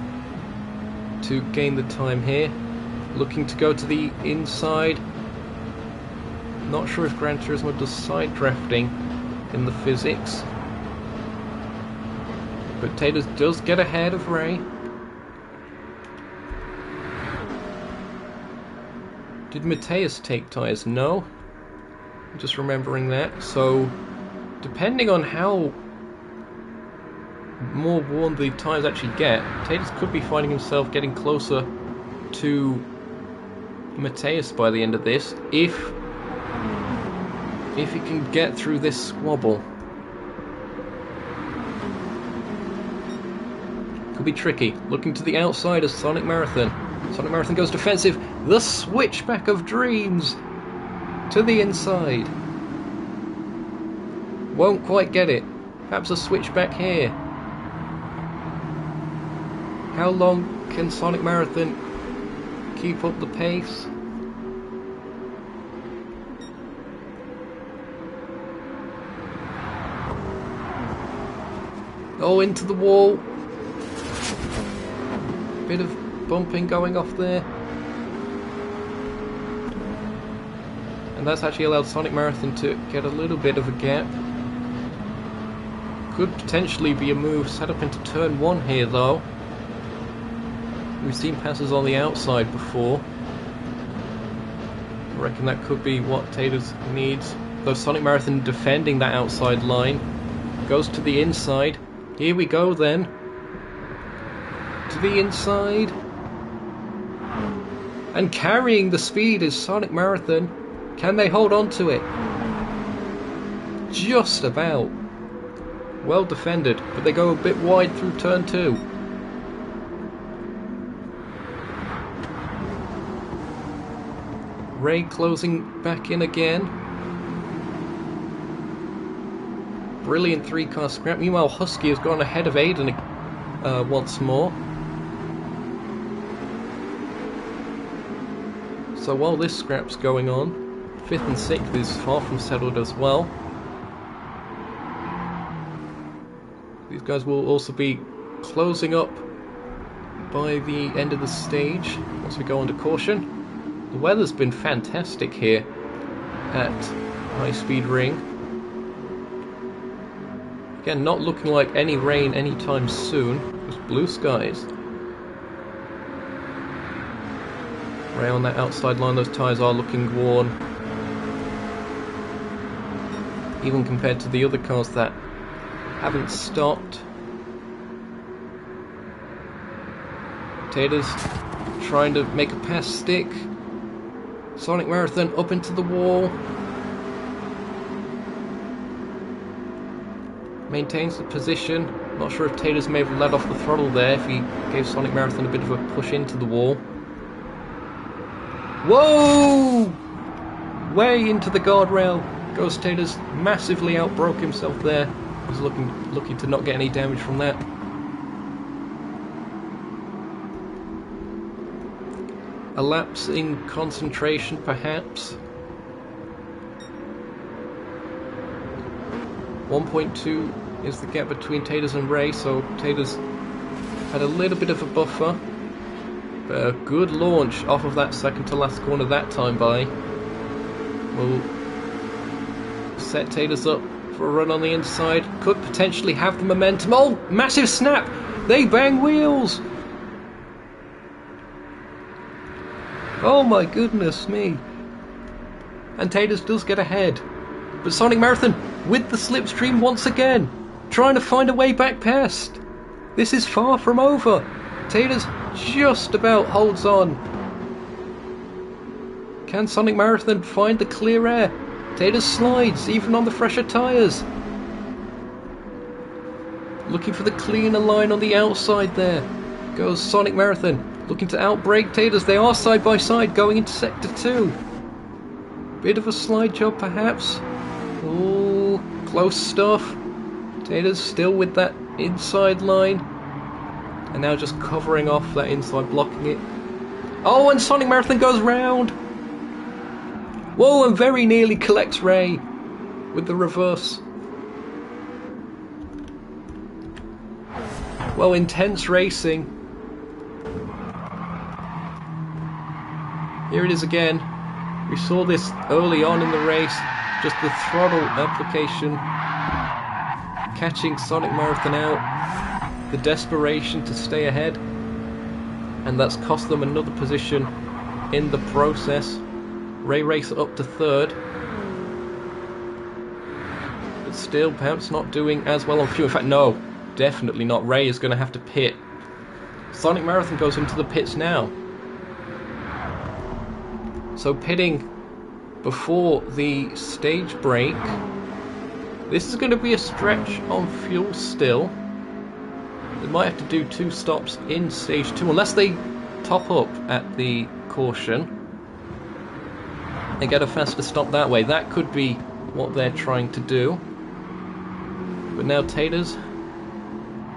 to gain the time here. Looking to go to the inside. Not sure if Gran Turismo does side drafting in the physics. But Taters does get ahead of Ray. Did Mateus take tyres? No. Just remembering that. So, depending on how more worn the tyres actually get, Taters could be finding himself getting closer to Mateus by the end of this, if he can get through this squabble. Could be tricky. Looking to the outside as Sonic Marathon. Sonic Marathon goes defensive. The switchback of dreams to the inside. Won't quite get it. Perhaps a switchback here. How long can Sonic Marathon keep up the pace? Oh, into the wall. Bit of bumping going off there. And that's actually allowed Sonic Marathon to get a little bit of a gap. Could potentially be a move set up into turn 1 here though. We've seen passes on the outside before. I reckon that could be what Taters needs. Though Sonic Marathon defending that outside line. Goes to the inside. Here we go then. To the inside. And carrying the speed is Sonic Marathon. Can they hold on to it? Just about. Well defended, but they go a bit wide through turn 2. Ray closing back in again. Brilliant 3-car scrap. Meanwhile, Husky has gone ahead of Aiden once more. So while this scrap's going on, 5th and 6th is far from settled as well. These guys will also be closing up by the end of the stage once we go under caution. The weather's been fantastic here at High Speed Ring. Again, not looking like any rain anytime soon, just blue skies. Ray on that outside line, those tyres are looking worn. Even compared to the other cars that haven't stopped. Taters trying to make a pass stick. Sonic Marathon up into the wall. Maintains the position. Not sure if Taters may have let off the throttle there if he gave Sonic Marathon a bit of a push into the wall. Whoa! Way into the guardrail. Ghost Taters massively outbroke himself there. He's looking to not get any damage from that. A lapse in concentration, perhaps. 1.2 is the gap between Taters and Ray, so Taters had a little bit of a buffer. But a good launch off of that second to last corner that time by will set Taters up for a run on the inside. Could potentially have the momentum. Oh, massive snap! They bang wheels! Oh my goodness me. And Taters does get ahead. But Sonic Marathon with the slipstream once again, trying to find a way back past. This is far from over. Taters just about holds on. Can Sonic Marathon find the clear air? Taters slides, even on the fresher tyres. Looking for the cleaner line on the outside there. Goes Sonic Marathon. Looking to outbrake Taters. They are side by side going into Sector 2. Bit of a slide job perhaps. Oh, close stuff. Taters still with that inside line. And now just covering off that inside, blocking it. Oh, and Sonic Marathon goes round. Whoa, and very nearly collects Ray with the reverse. Well, intense racing. Here it is again. We saw this early on in the race. Just the throttle application catching Sonic Marathon out. The desperation to stay ahead. And that's cost them another position in the process. Ray racer up to third. But still perhaps not doing as well on fuel. In fact, no, definitely not. Ray is going to have to pit. Sonic Marathon goes into the pits now. So pitting before the stage break. This is going to be a stretch on fuel still. They might have to do 2 stops in stage 2 unless they top up at the caution and get a faster stop that way. That could be what they're trying to do. But now Taters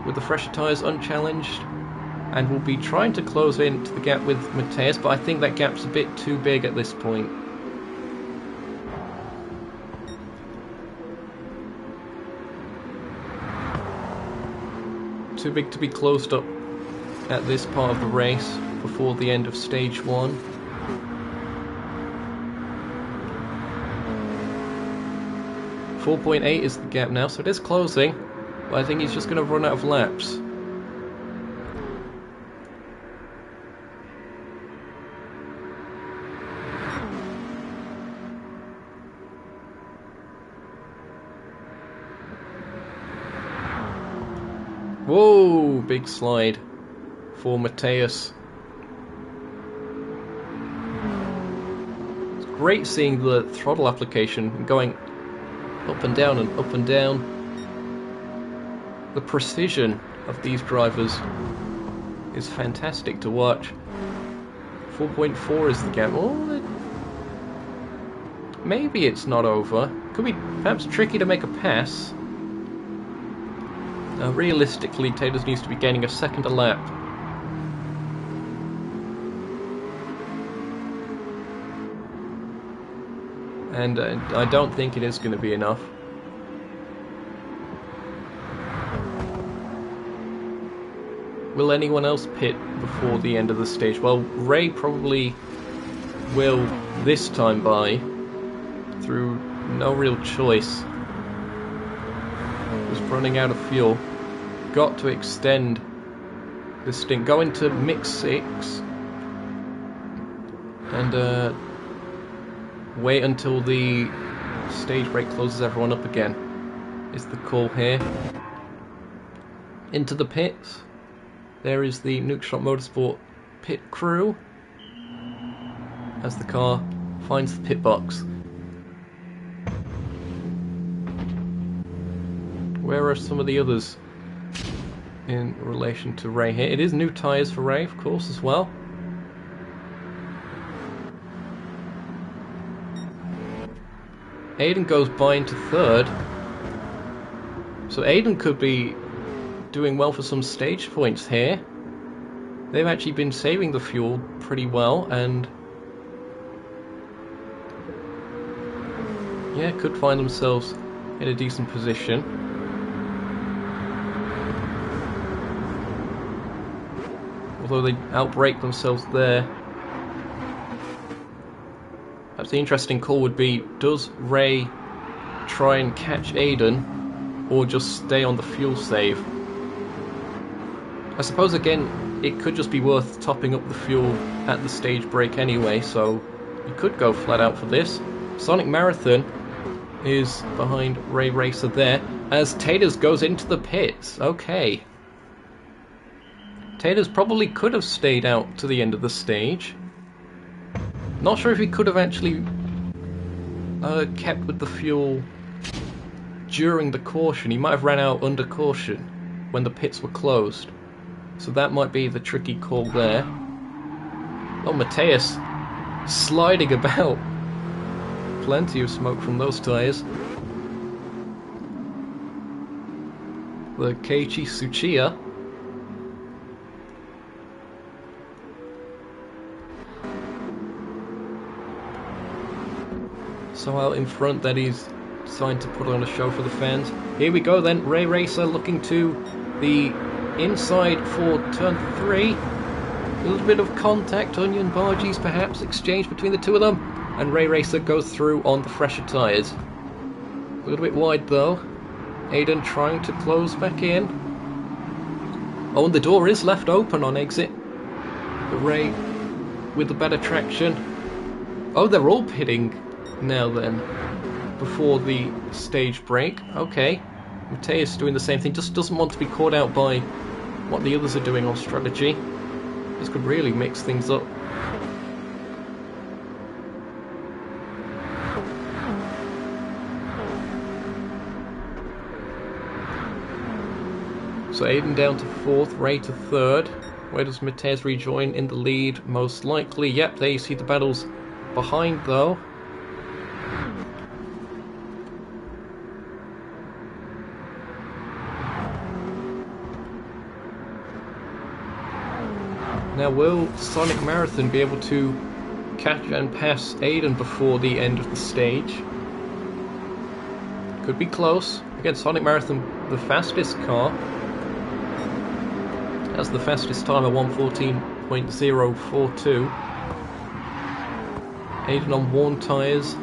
with the fresher tyres unchallenged and will be trying to close in to the gap with Mateus, but I think that gap's a bit too big at this point. Too big to be closed up at this part of the race before the end of stage 1. .8 is the gap now, so it is closing, but I think he's just going to run out of laps. Whoa, big slide for Mateus. It's great seeing the throttle application going up and down and up and down. The precision of these drivers is fantastic to watch. 4.4 is the gap. Oh, maybe it's not over. Could be perhaps tricky to make a pass. Realistically, Taters needs to be gaining a second a lap. And I don't think it is going to be enough. Will anyone else pit before the end of the stage? Well, Ray probably will this time by through no real choice. Just running out of fuel. Got to extend this stint. Go into mix 6 and wait until the stage break closes everyone up again is the call here. Into the pits. There is the Nukeshot Motorsport pit crew as the car finds the pit box. Where are some of the others in relation to Ray here? It is new tyres for Ray, of course, as well. Aiden goes by into third. So Aiden could be doing well for some stage points here. They've actually been saving the fuel pretty well, and yeah, could find themselves in a decent position. Although they outbrake themselves there. Perhaps the interesting call would be, does Ray try and catch Aiden, or just stay on the fuel save? I suppose again, it could just be worth topping up the fuel at the stage break anyway, so you could go flat out for this. Sonic Marathon is behind Ray Racer there, as Taters goes into the pits. Okay. Taters probably could have stayed out to the end of the stage. Not sure if he could have actually kept with the fuel during the caution. He might have ran out under caution when the pits were closed. So that might be the tricky call there. Oh, Mateus sliding about. Plenty of smoke from those tyres. The Keiichi Tsuchiya. So out in front that he's deciding to put on a show for the fans. Here we go then, Ray Racer looking to the inside for turn 3. A little bit of contact, onion barges perhaps exchanged between the two of them. And Ray Racer goes through on the fresher tyres. A little bit wide though. Aiden trying to close back in. Oh, and the door is left open on exit. But Ray with the better traction. Oh, they're all pitting now then, before the stage break. Okay, Mateus doing the same thing, just doesn't want to be caught out by what the others are doing on strategy. This could really mix things up. So Aiden down to 4th, Ray to 3rd. Where does Mateus rejoin in the lead? Most likely. Yep, there you see the battles behind though. Now will Sonic Marathon be able to catch and pass Aiden before the end of the stage? Could be close. Again, Sonic Marathon, the fastest car. Has the fastest time of 1:14.042. Aiden on worn tyres,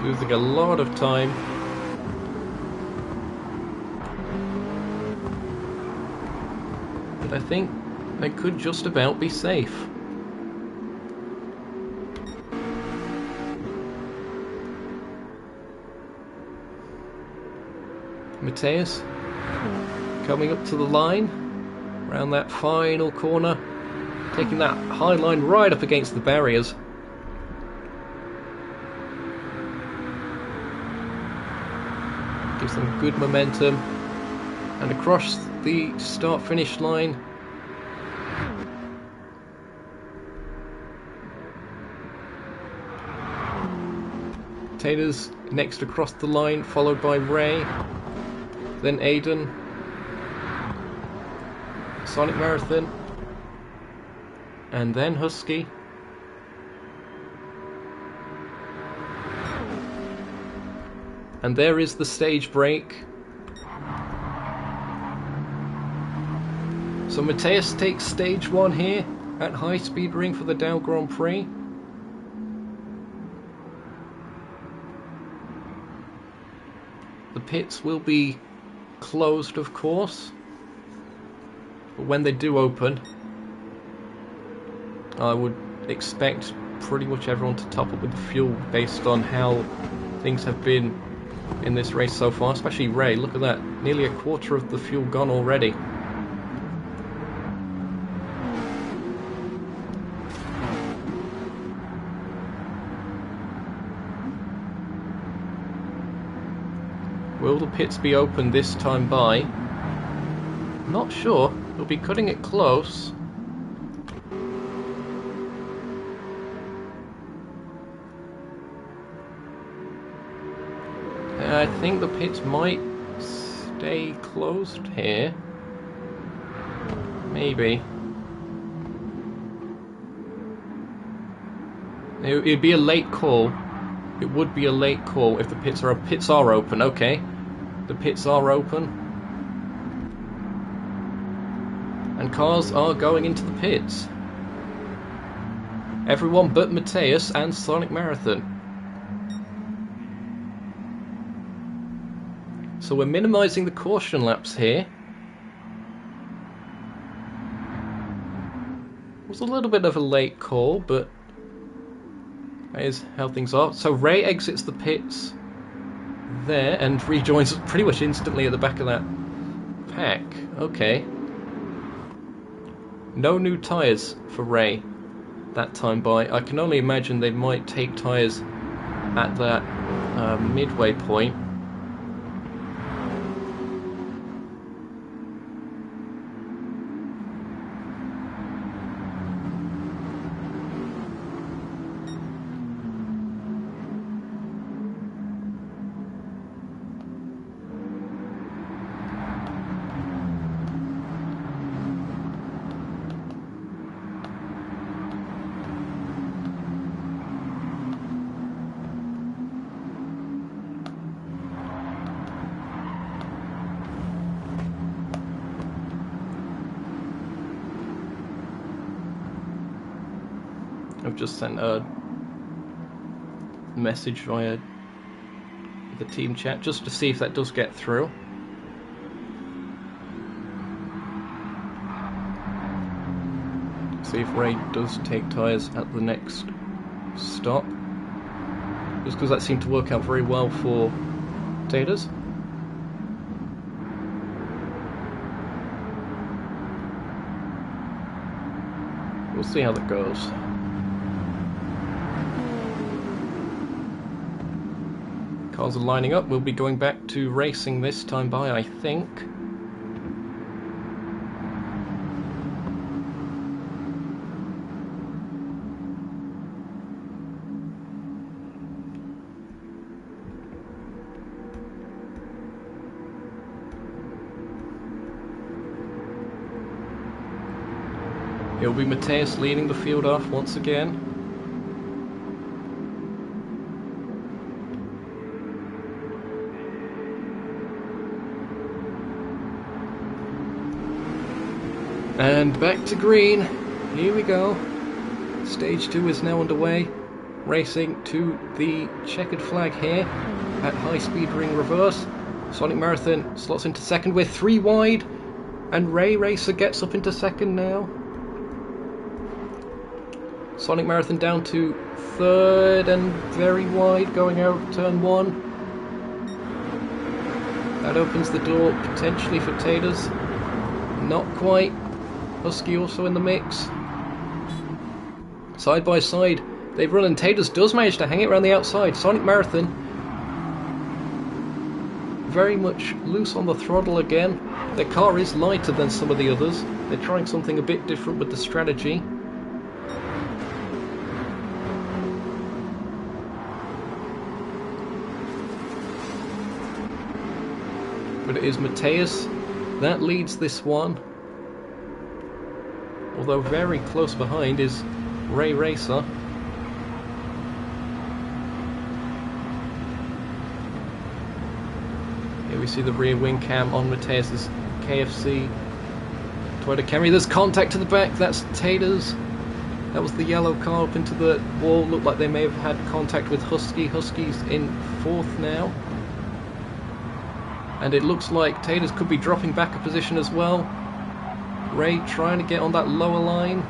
losing a lot of time. But I think they could just about be safe. Mateus coming up to the line, around that final corner, taking that high line right up against the barriers. Gives them good momentum, and across the start-finish line. Taylor's next across the line, followed by Ray, then Aiden, Sonic Marathon, and then Husky. And there is the stage break. So Mateus takes stage 1 here at High Speed Ring for the Dow Grand Prix. The pits will be closed, of course, but when they do open, I would expect pretty much everyone to top up with the fuel based on how things have been in this race so far, especially Ray. Look at that, nearly a quarter of the fuel gone already. Will the pits be open this time by? Not sure. We'll be cutting it close. think the pits might stay closed here. Maybe. It'd be a late call. It would be a late call if the pits are open. Okay, the pits are open, and cars are going into the pits. Everyone but Mateus and Sonic Marathon. So we're minimising the caution laps here. It was a little bit of a late call, but that is how things are. So Ray exits the pits there and rejoins pretty much instantly at the back of that pack. Okay. No new tyres for Ray that time by. I can only imagine they might take tyres at that midway point. I've just sent a message via the team chat just to see if that does get through. See if Ray does take tyres at the next stop. Just because that seemed to work out very well for Taters. We'll see how that goes. Cars are lining up. We'll be going back to racing this time by, I think. It'll be Mateus leading the field off once again. And back to green. Here we go. Stage 2 is now underway. Racing to the checkered flag here at high speed ring reverse. Sonic Marathon slots into second. We're 3 wide. And Ray Racer gets up into second now. Sonic Marathon down to third and very wide going out turn 1. That opens the door potentially for Taters. Not quite. Husky also in the mix. Side by side, they've run, and Taters does manage to hang it around the outside. Sonic Marathon very much loose on the throttle again. Their car is lighter than some of the others. They're trying something a bit different with the strategy. But it is Mateus that leads this one. Although very close behind is Ray Racer. Here we see the rear wing cam on Mateus's KFC Toyota Camry. There's contact to the back. That's Taters. That was the yellow car up into the wall. Looked like they may have had contact with Husky. Husky's in 4th now. And it looks like Taters could be dropping back a position as well. Ray trying to get on that lower line.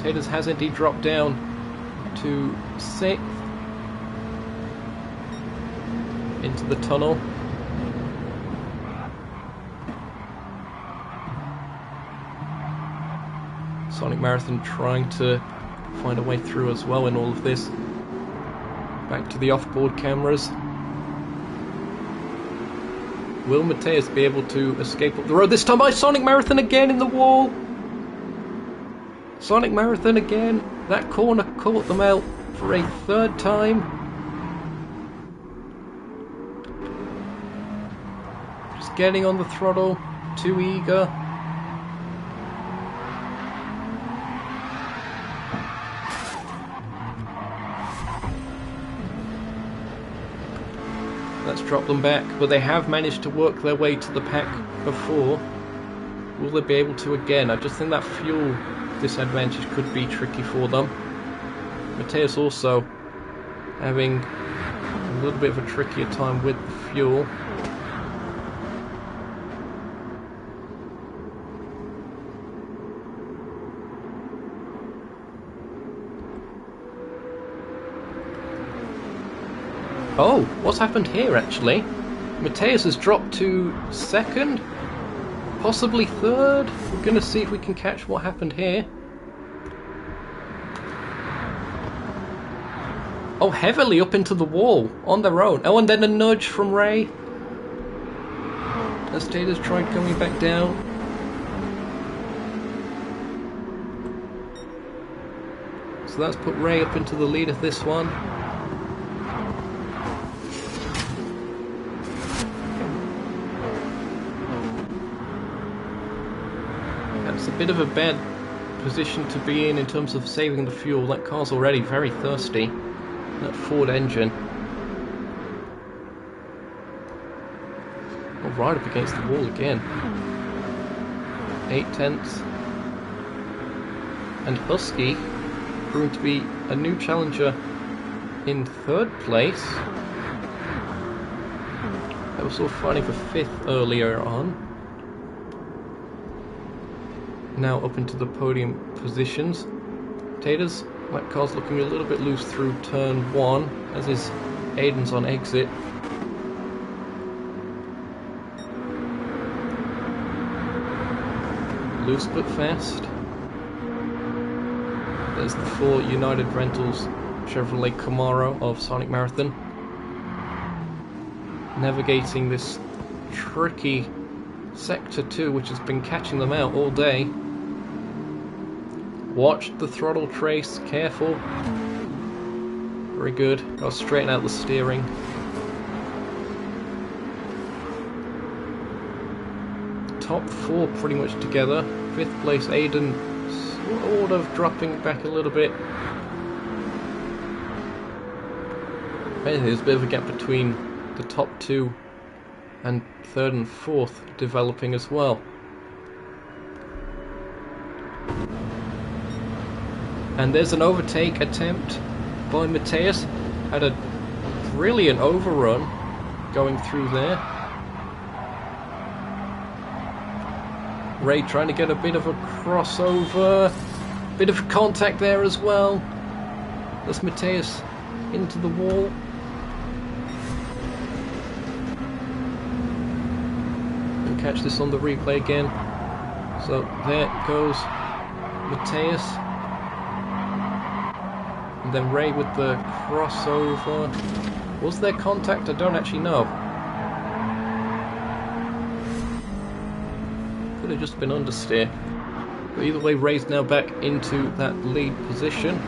Taters has indeed dropped down to 6th. Into the tunnel. Sonic Marathon trying to find a way through as well in all of this. Back to the off-board cameras. Will Mateus be able to escape up the road this time by Sonic Marathon again in the wall? Sonic Marathon again. That corner caught them out for a 3rd time. Just getting on the throttle, too eager. Let's drop them back, but they have managed to work their way to the pack before. Will they be able to again? I just think that fuel disadvantage could be tricky for them. Mateus also having a little bit of a trickier time with the fuel. Oh, what's happened here actually? Mateus has dropped to second, possibly third. We're going to see if we can catch what happened here. Oh, heavily up into the wall on their own. Oh, and then a nudge from Ray. As Taylor's tried coming back down. So that's put Ray up into the lead of this one. That's a bit of a bad position to be in terms of saving the fuel. That car's already very thirsty. That Ford engine. Oh, right up against the wall again. 8/10. And Husky proved to be a new challenger in third place. They were sort of fighting for fifth earlier on. Now up into the podium positions. Taters, that car's looking a little bit loose through turn 1, as is Aiden's on exit. Loose but fast. There's the 4 United Rentals Chevrolet Camaro of Sonic Marathon. Navigating this tricky Sector 2, which has been catching them out all day. Watch the throttle trace, careful. Very good. I'll straighten out the steering. Top 4 pretty much together. 5th place Aiden sort of dropping back a little bit. There's a bit of a gap between the top 2 and 3rd and 4th developing as well. And there's an overtake attempt by Mateus. Had a brilliant overrun going through there. Ray trying to get a bit of a crossover. Bit of contact there as well. That's Mateus into the wall. And catch this on the replay again. So there goes Mateus. And then Ray with the crossover. Was there contact? I don't actually know. Could have just been understeer. But either way, Ray's now back into that lead position.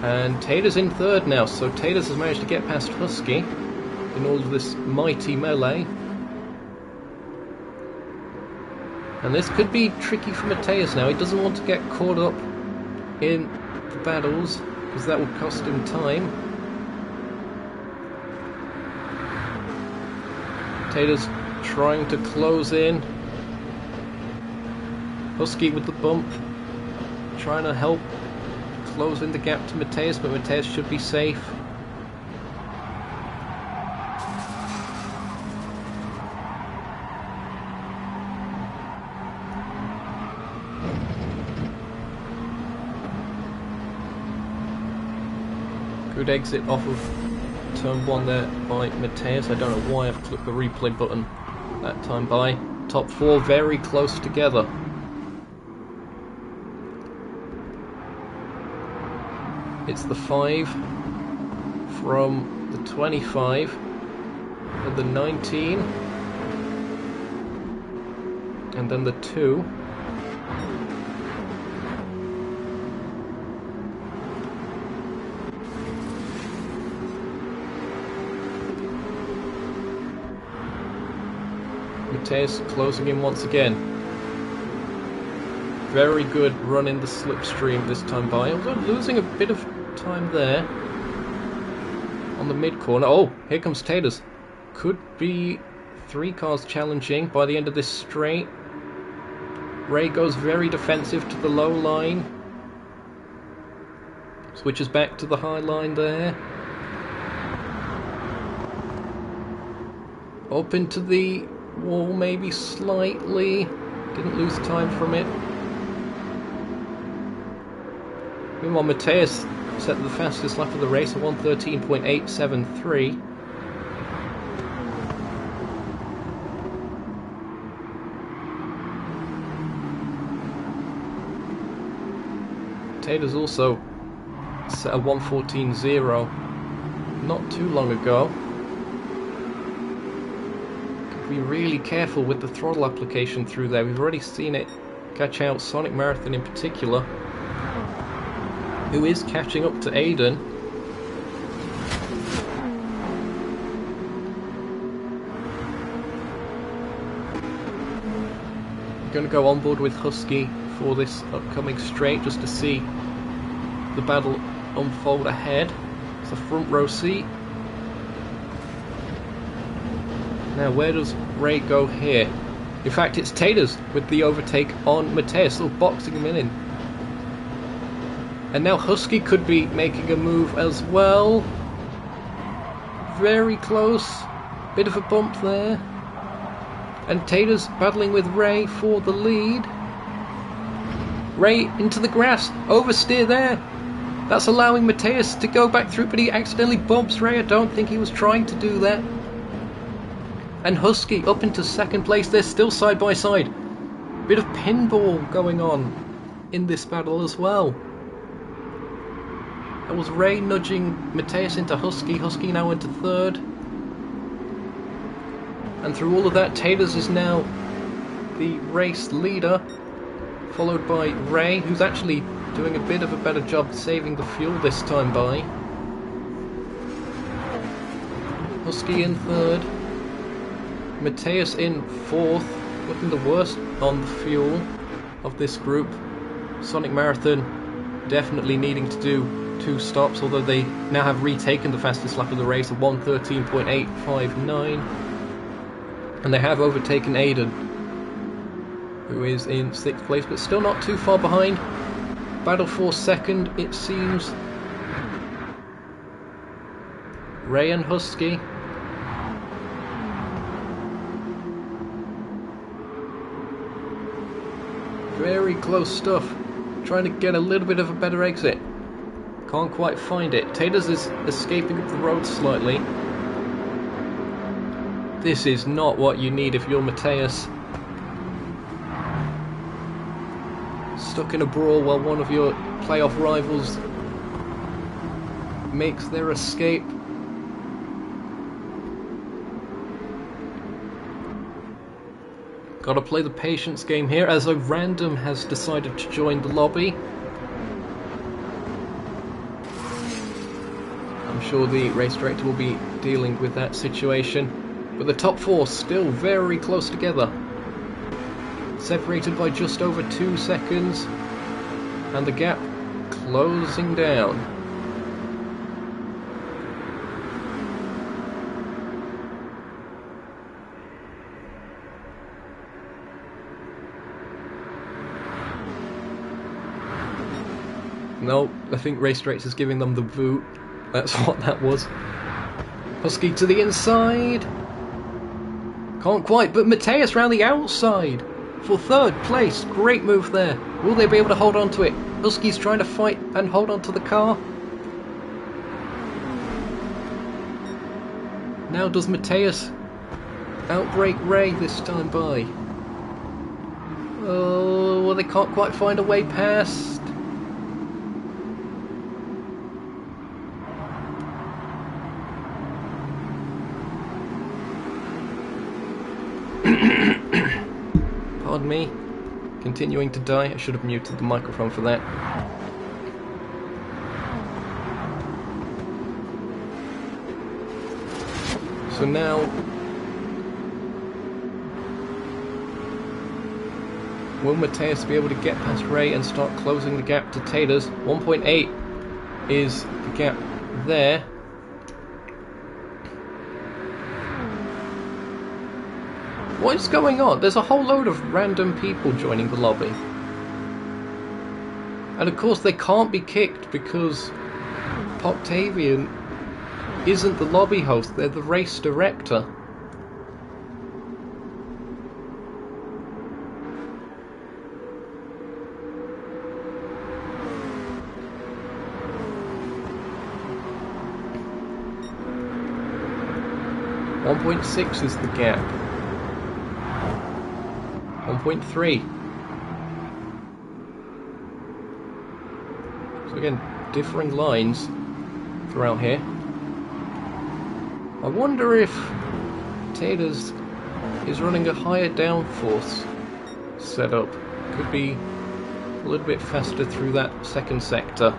And Taylor's in 3rd now, so Taylor's has managed to get past Husky in all of this mighty melee. And this could be tricky for Mateus now. He doesn't want to get caught up in the battles, because that would cost him time. Taylor's trying to close in. Husky with the bump, trying to help close in the gap to Mateus, but Mateus should be safe. Good exit off of turn 1 there by Mateus. I don't know why I've clicked the replay button that time by. Top 4 very close together. It's the 5 from the 25 and the 19 and then the 2. Mateus closing in once again. Very good run in the slipstream this time by, although losing a bit of time there on the mid corner. Oh, here comes Taters. Could be 3 cars challenging by the end of this straight. Ray goes very defensive to the low line. Switches back to the high line there. Up into the wall maybe slightly. Didn't lose time from it. Meanwhile, Mateus set the fastest lap of the race at 1:13.873. Taters also set a 1:14.0 not too long ago. Be really careful with the throttle application through there. We've already seen it catch out Sonic Marathon in particular, who is catching up to Aiden. I'm going to go on board with Husky for this upcoming straight just to see the battle unfold ahead. It's a front row seat. Now, where does Ray go here? In fact, it's Taters with the overtake on Mateus, still boxing him in. And now Husky could be making a move as well. Very close. Bit of a bump there. And Taters battling with Ray for the lead. Ray into the grass. Oversteer there. That's allowing Mateus to go back through, but he accidentally bumps Ray. I don't think he was trying to do that. And Husky up into second place. They're still side by side. Bit of pinball going on in this battle as well. That was Ray nudging Mateus into Husky. Husky now into third. And through all of that, Taters is now the race leader, followed by Ray, who's actually doing a bit of a better job saving the fuel this time by. Husky in third. Mateus in fourth, looking the worst on the fuel of this group. Sonic Marathon definitely needing to do 2 stops, although they now have retaken the fastest lap of the race at 1:13.859. And they have overtaken Aiden, who is in 6th place, but still not too far behind. Battle for second, it seems. Ray and Husky. Very close stuff. Trying to get a little bit of a better exit. Can't quite find it. Taters is escaping up the road slightly. This is not what you need if you're Mateus. Stuck in a brawl while one of your playoff rivals makes their escape. Gotta play the patience game here, as a random has decided to join the lobby. I'm sure the race director will be dealing with that situation. But the top 4 still very close together. Separated by just over 2 seconds. And the gap closing down. No, I think Race Director is giving them the boot. That's what that was. Husky to the inside. Can't quite, but Mateus round the outside for 3rd place. Great move there. Will they be able to hold on to it? Husky's trying to fight and hold on to the car. Now does Mateus outbrake Ray this time by? Oh, well, they can't quite find a way past. Pardon me, continuing to die. I should have muted the microphone for that. So now Will Mateus be able to get past Ray and start closing the gap to Taters? 1.8 is the gap there. What is going on? There's a whole load of random people joining the lobby. And of course they can't be kicked because Octavian isn't the lobby host, they're the race director. .6 is the gap. 1.3. So again, differing lines throughout here. I wonder if Taters is running a higher downforce setup. Could be a little bit faster through that second sector.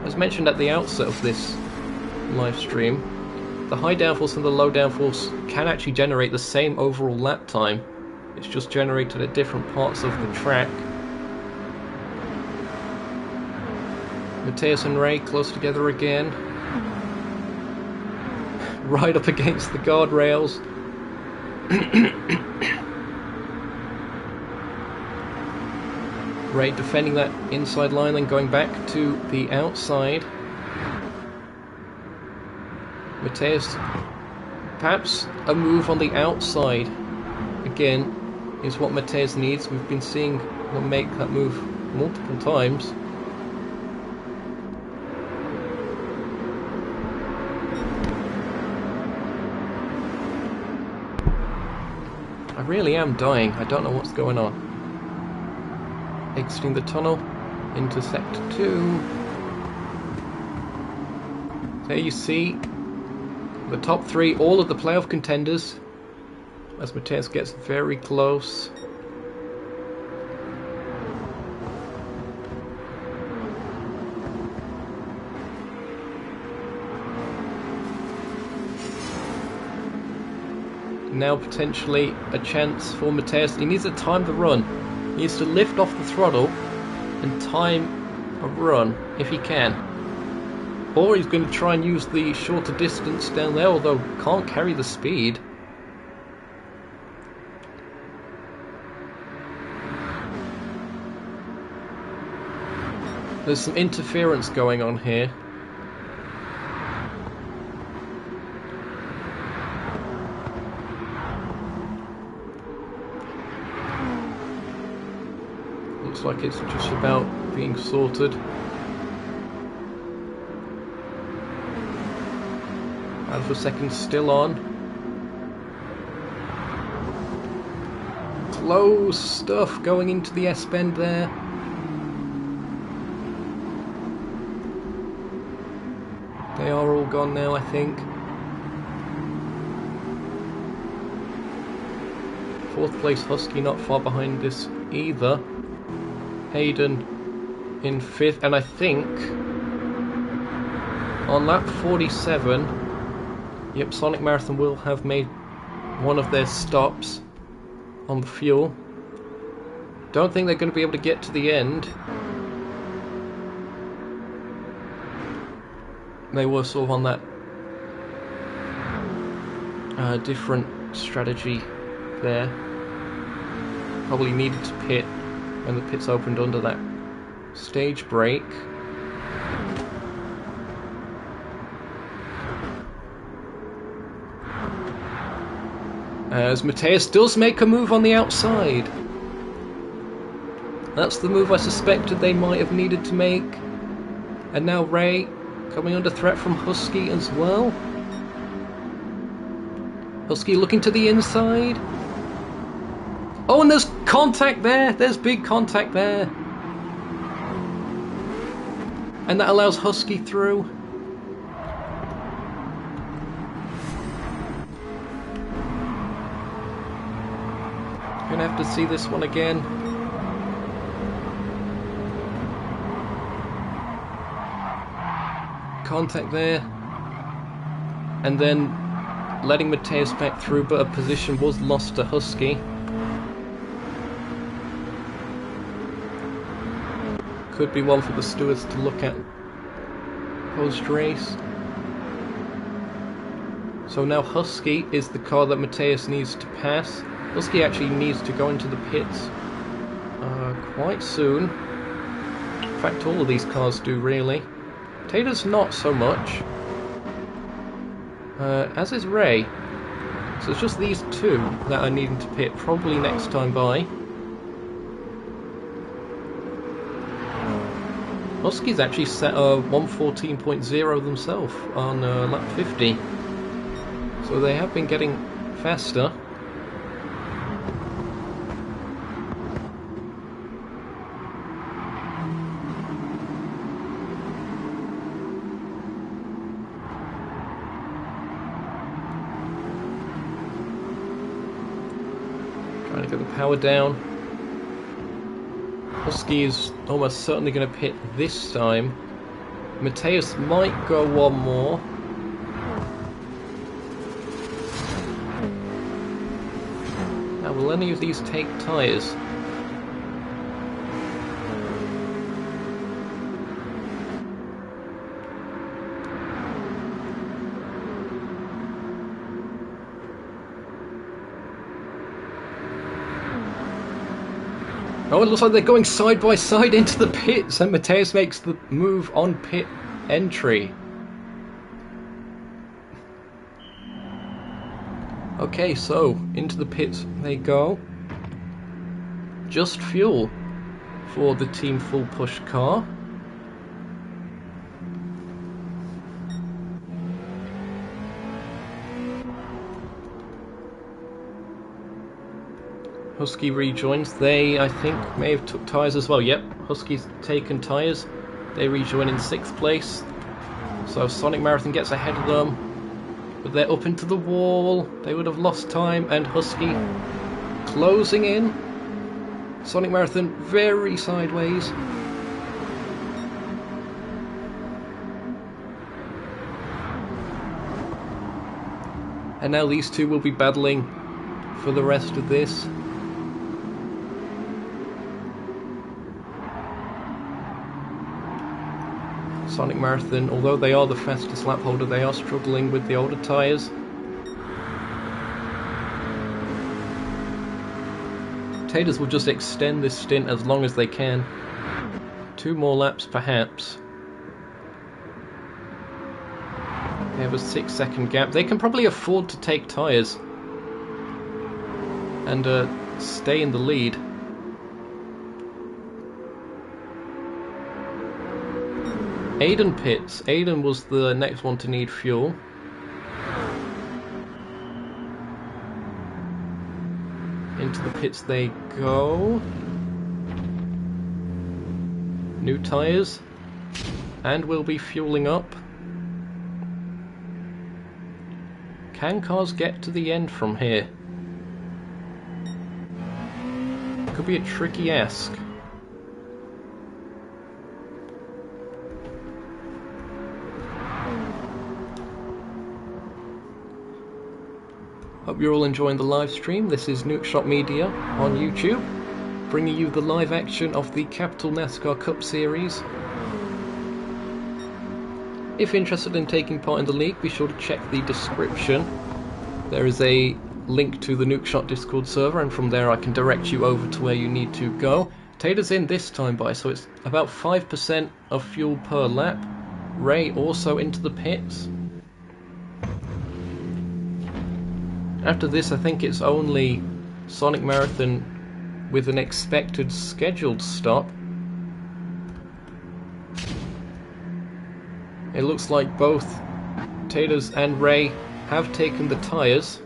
As mentioned at the outset of this live stream, the high downforce and the low downforce can actually generate the same overall lap time. It's just generated at different parts of the track. Mateus and Ray close together again. Right up against the guardrails. Ray defending that inside line, then going back to the outside. Mateus, perhaps a move on the outside again is what Mateus needs. We've been seeing him make that move multiple times. I really am dying. I don't know what's going on. Exiting the tunnel into sector 2. There you see the top 3, all of the playoff contenders, as Mateus gets very close. Now potentially a chance for Mateus. He needs to time the run. He needs to lift off the throttle and time a run if he can. Or he's going to try and use the shorter distance down there, although can't carry the speed. There's some interference going on here. Looks like it's just about being sorted. Alpha second still on. Close stuff going into the S-bend there. They are all gone now, I think. Fourth place Husky not far behind this either. Hayden in 5th, and I think on lap 47, yep, Sonic Marathon will have made one of their stops on the fuel. Don't think they're going to be able to get to the end. They were sort of on that different strategy there. Probably needed to pit when the pits opened under that stage break. As Mateus does make a move on the outside. That's the move I suspected they might have needed to make. And now Ray coming under threat from Husky as well. Husky looking to the inside. Oh, and there's contact there. There's big contact there. And that allows Husky through. Gonna have to see this one again. Contact there. And then letting Mateus back through, but a position was lost to Husky. could be one for the stewards to look at post-race. So now Husky is the car that Mateus needs to pass. Husky actually needs to go into the pits quite soon. In fact, all of these cars do, really. Tater's not so much. As is Ray. So it's just these two that are needing to pit, probably next time by. Husky's actually set a 1:14.0 themselves on lap 50. So they have been getting faster. Trying to get the power down. Husky is almost certainly going to pit this time. Mateus might go one more. Now, will any of these take tyres? Oh, it looks like they're going side by side into the pits, and Mateus makes the move on pit entry. Okay, so into the pits they go. Just fuel for the Team Full Push car. Husky rejoins. They, I think, may have took tyres as well. Yep, Husky's taken tyres. They rejoin in 6th place. So Sonic Marathon gets ahead of them. But they're up into the wall. They would have lost time. And Husky closing in. Sonic Marathon very sideways. And now these two will be battling for the rest of this. Sonic Marathon, although they are the fastest lap holder, they are struggling with the older tyres. Taters will just extend this stint as long as they can. 2 more laps perhaps. They have a 6-second gap. They can probably afford to take tyres and stay in the lead. Aiden pits. Aiden was the next one to need fuel. Into the pits they go. New tyres. And we'll be fueling up. Can cars get to the end from here? Could be a tricky ask. Hope you're all enjoying the live stream. This is Nukeshot Media on YouTube, bringing you the live action of the Capital NASCAR Cup Series. If interested in taking part in the league, be sure to check the description. There is a link to the Nukeshot Discord server, and from there I can direct you over to where you need to go. Tater's in this time by, so it's about 5% of fuel per lap. Ray also into the pits. After this, I think it's only Sonic Marathon with an expected scheduled stop. It looks like both Taters and Ray have taken the tyres.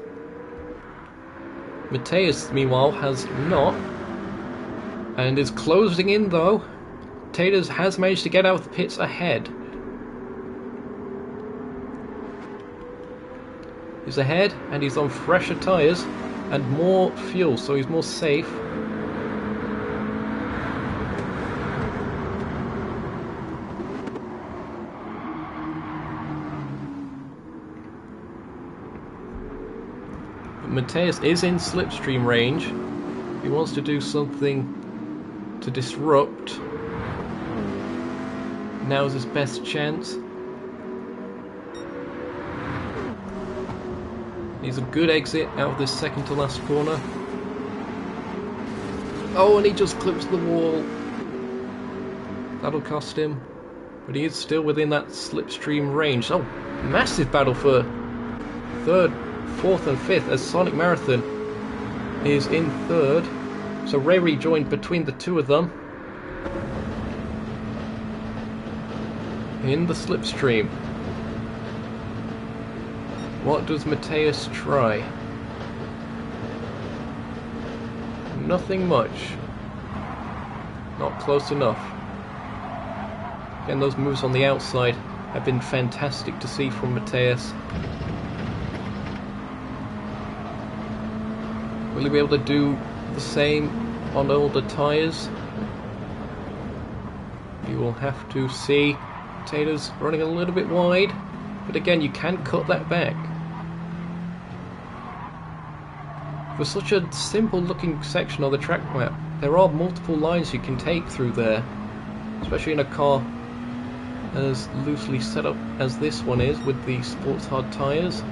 Mateus, meanwhile, has not, and is closing in though. Taters has managed to get out of the pits ahead. He's ahead, and he's on fresher tyres and more fuel, so he's more safe. But Mateus is in slipstream range. He wants to do something to disrupt. Now's his best chance. Needs a good exit out of this second to last corner. Oh, and he just clips the wall. That'll cost him. But he is still within that slipstream range. Oh, massive battle for third, fourth and fifth as Sonic Marathon is in third. So Ray rejoined between the two of them in the slipstream. What does Mateus try? Nothing much. Not close enough. Again, those moves on the outside have been fantastic to see from Mateus. Will he be able to do the same on older tyres? You will have to see. Taylor's running a little bit wide, but again, you can cut that back. For such a simple looking section of the track map, there are multiple lines you can take through there, especially in a car as loosely set up as this one is with the sports hard tyres.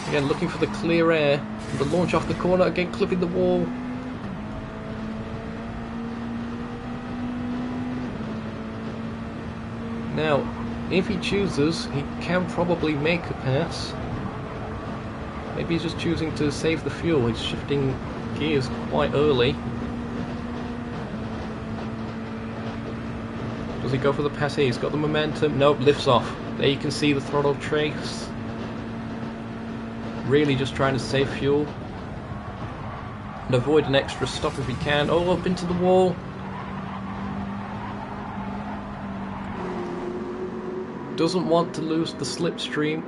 Again, looking for the clear air, the launch off the corner, again clipping the wall. Now, if he chooses, he can probably make a pass. Maybe he's just choosing to save the fuel. He's shifting gears quite early. Does he go for the pass here? He's got the momentum. Nope, lifts off. There you can see the throttle trace. Really just trying to save fuel. And avoid an extra stop if he can. Oh, up into the wall. Doesn't want to lose the slipstream,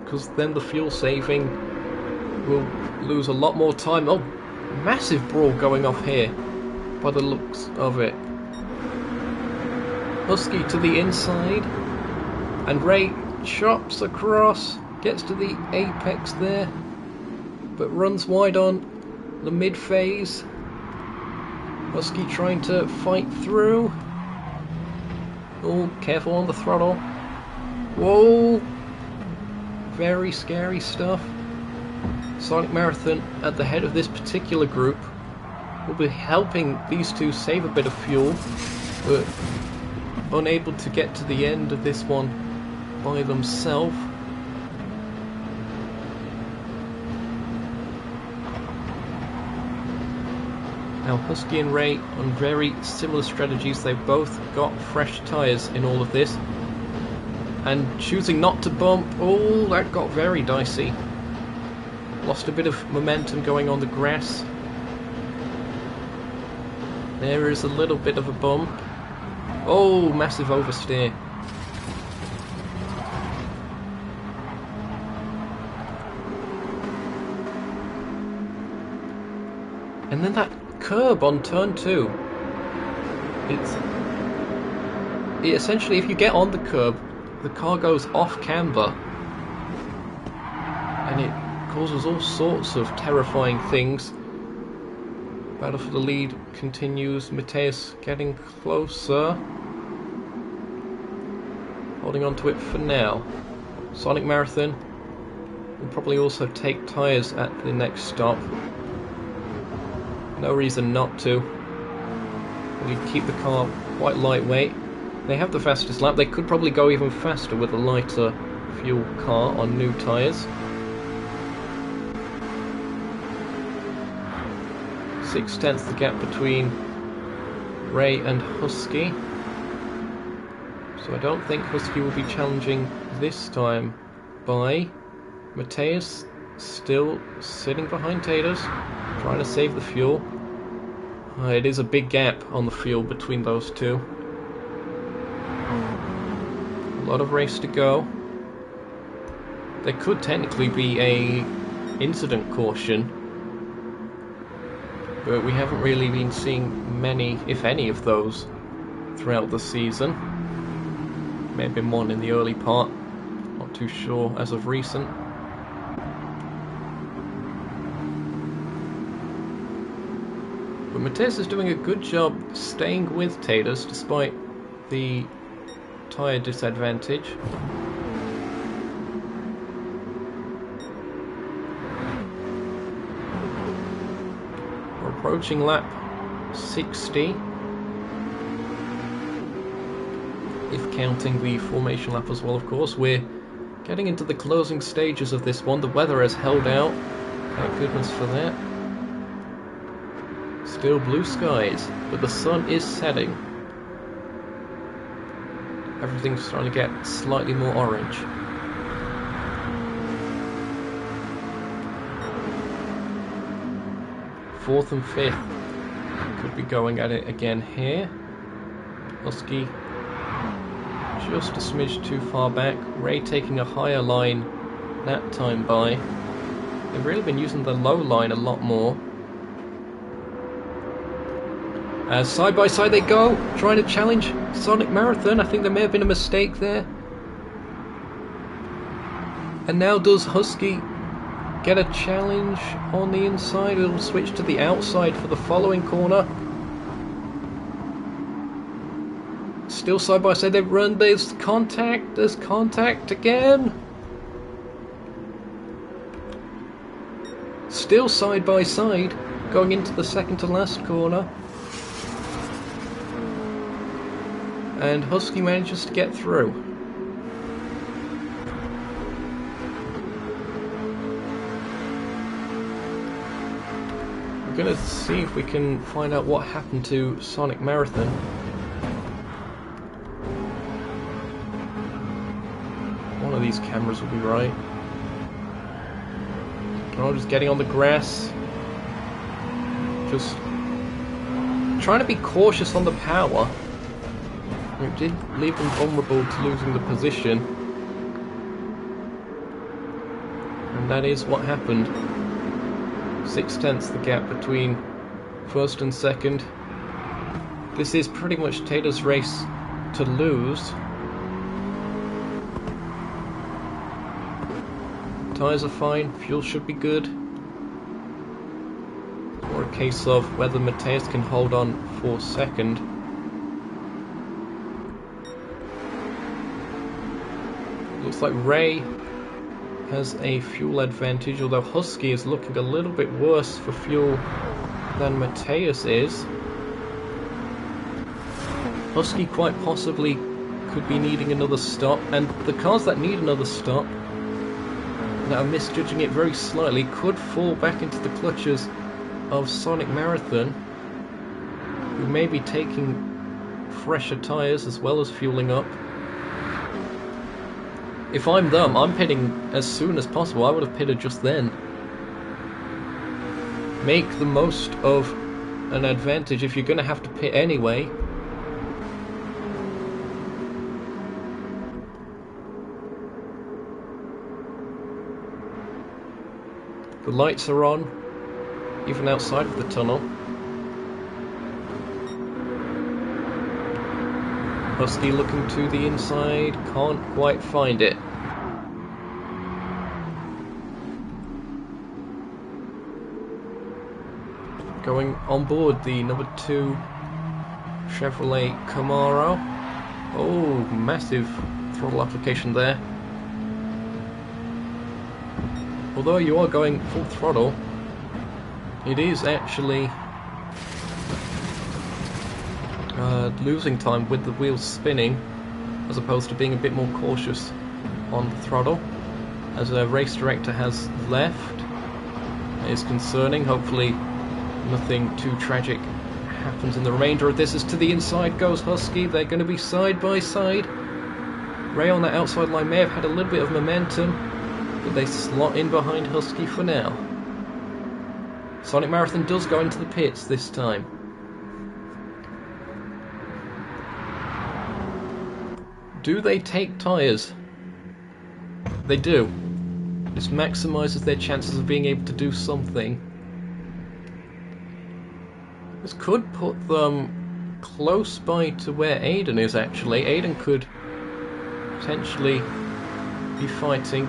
because then the fuel saving will lose a lot more time. Oh, massive brawl going off here by the looks of it. Husky to the inside, and Ray chops across, gets to the apex there, but runs wide on the mid phase. Husky trying to fight through. Oh, careful on the throttle. Whoa! Very scary stuff. Sonic Marathon at the head of this particular group will be helping these two save a bit of fuel, but unable to get to the end of this one by themselves. Now Husky and Ray on very similar strategies. They've both got fresh tyres in all of this. And choosing not to bump. Oh, that got very dicey. Lost a bit of momentum going on the grass. There is a little bit of a bump. Oh, massive oversteer. And then that curb on turn 2. It essentially, if you get on the curb, the car goes off camber, and it causes all sorts of terrifying things. Battle for the lead continues. Mateus getting closer, holding on to it for now. Sonic Marathon will probably also take tyres at the next stop. No reason not to. We keep the car quite lightweight. They have the fastest lap. They could probably go even faster with a lighter fuel car on new tyres. 6/10 the gap between Ray and Husky. So I don't think Husky will be challenging this time by Mateus. Still sitting behind Taters, trying to save the fuel. It is a big gap on the fuel between those two. A lot of race to go. There could technically be a incident caution, but we haven't really been seeing many, if any, of those throughout the season. May have been one in the early part, not too sure as of recent. But Mateus is doing a good job staying with Taters despite the tyre disadvantage. We're approaching lap 60, if counting the formation lap as well, of course. We're getting into the closing stages of this one. The weather has held out, thank goodness for that. Still blue skies, but the sun is setting. Everything's starting to get slightly more orange. Fourth and fifth could be going at it again here. Husky just a smidge too far back. Ray taking a higher line that time by. They've really been using the low line a lot more. Side by side they go, trying to challenge Sonic Marathon. I think there may have been a mistake there. And now does Husky get a challenge on the inside? It'll switch to the outside for the following corner. Still side by side they run, there's contact again. Still side by side, going into the second to last corner. And Husky manages to get through. We're going to see if we can find out what happened to Sonic Marathon. One of these cameras will be right. Oh, just getting on the grass. Just trying to be cautious on the power. It did leave them vulnerable to losing the position. And that is what happened. 6/10 the gap between first and second. This is pretty much Tater's race to lose. Tyres are fine, fuel should be good. Or a case of whether Mateus can hold on for second. Looks like Ray has a fuel advantage, although Husky is looking a little bit worse for fuel than Mateus is. Husky quite possibly could be needing another stop, and the cars that need another stop, that are misjudging it very slightly, could fall back into the clutches of Sonic Marathon, who may be taking fresher tyres as well as fueling up. If I'm them, I'm pitting as soon as possible. I would have pitted just then. Make the most of an advantage if you're going to have to pit anyway. The lights are on, even outside of the tunnel. Husky looking to the inside, can't quite find it. Going on board the number 2 Chevrolet Camaro. Oh, massive throttle application there. Although you are going full throttle, it is actually losing time with the wheels spinning, as opposed to being a bit more cautious on the throttle. As a race director has left, it is concerning. Hopefully nothing too tragic happens in the remainder of this. As to the inside goes Husky, they're going to be side by side. Ray on that outside line may have had a little bit of momentum, but they slot in behind Husky for now. Sonic Marathon does go into the pits this time. Do they take tyres? They do. This maximises their chances of being able to do something. This could put them close by to where Aiden is actually. Aiden could potentially be fighting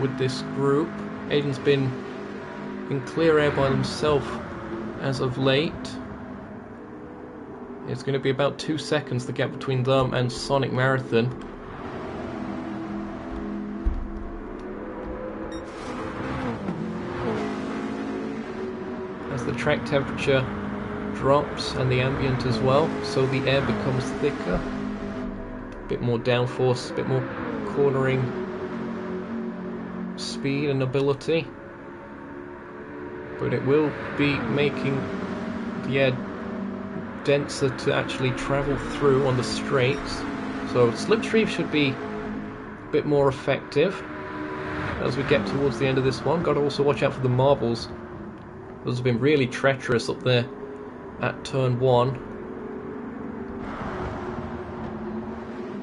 with this group. Aiden's been in clear air by himself as of late. It's going to be about 2 seconds, the gap between them and Sonic Marathon. As the track temperature drops and the ambient as well, so the air becomes thicker. A bit more downforce, a bit more cornering speed and ability. But it will be making the air denser to actually travel through on the straights. So slipstream should be a bit more effective as we get towards the end of this one. Got to also watch out for the marbles. Those have been really treacherous up there at turn 1.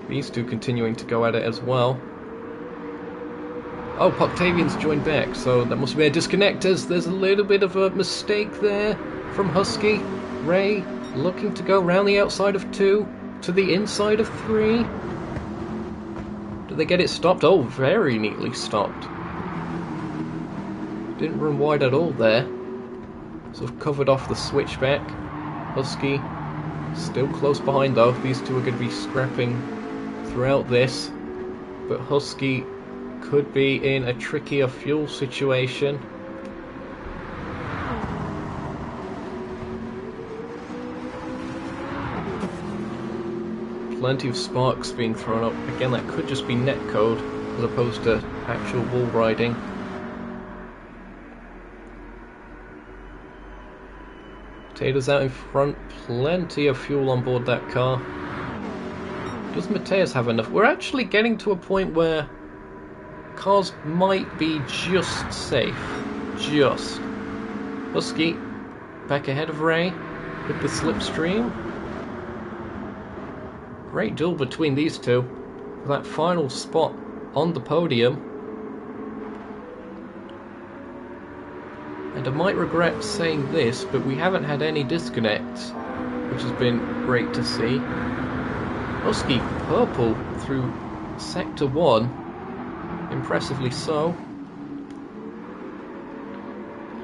These two continuing to go at it as well. Oh, Octavian's joined back, so that must be a disconnect, as there's a little bit of a mistake there from Husky. Ray looking to go round the outside of 2 to the inside of 3. Did they get it stopped? Oh, very neatly stopped. Didn't run wide at all there. Sort of covered off the switchback. Husky still close behind though. These two are going to be scrapping throughout this. But Husky could be in a trickier fuel situation. Plenty of sparks being thrown up. Again, that could just be netcode as opposed to actual wall riding. Potatoes out in front, plenty of fuel on board that car. Does Mateus have enough? We're actually getting to a point where cars might be just safe. Just. Husky back ahead of Ray with the slipstream. Great duel between these two. That final spot on the podium. And I might regret saying this, but we haven't had any disconnects, which has been great to see. Husky purple through Sector 1. Impressively so.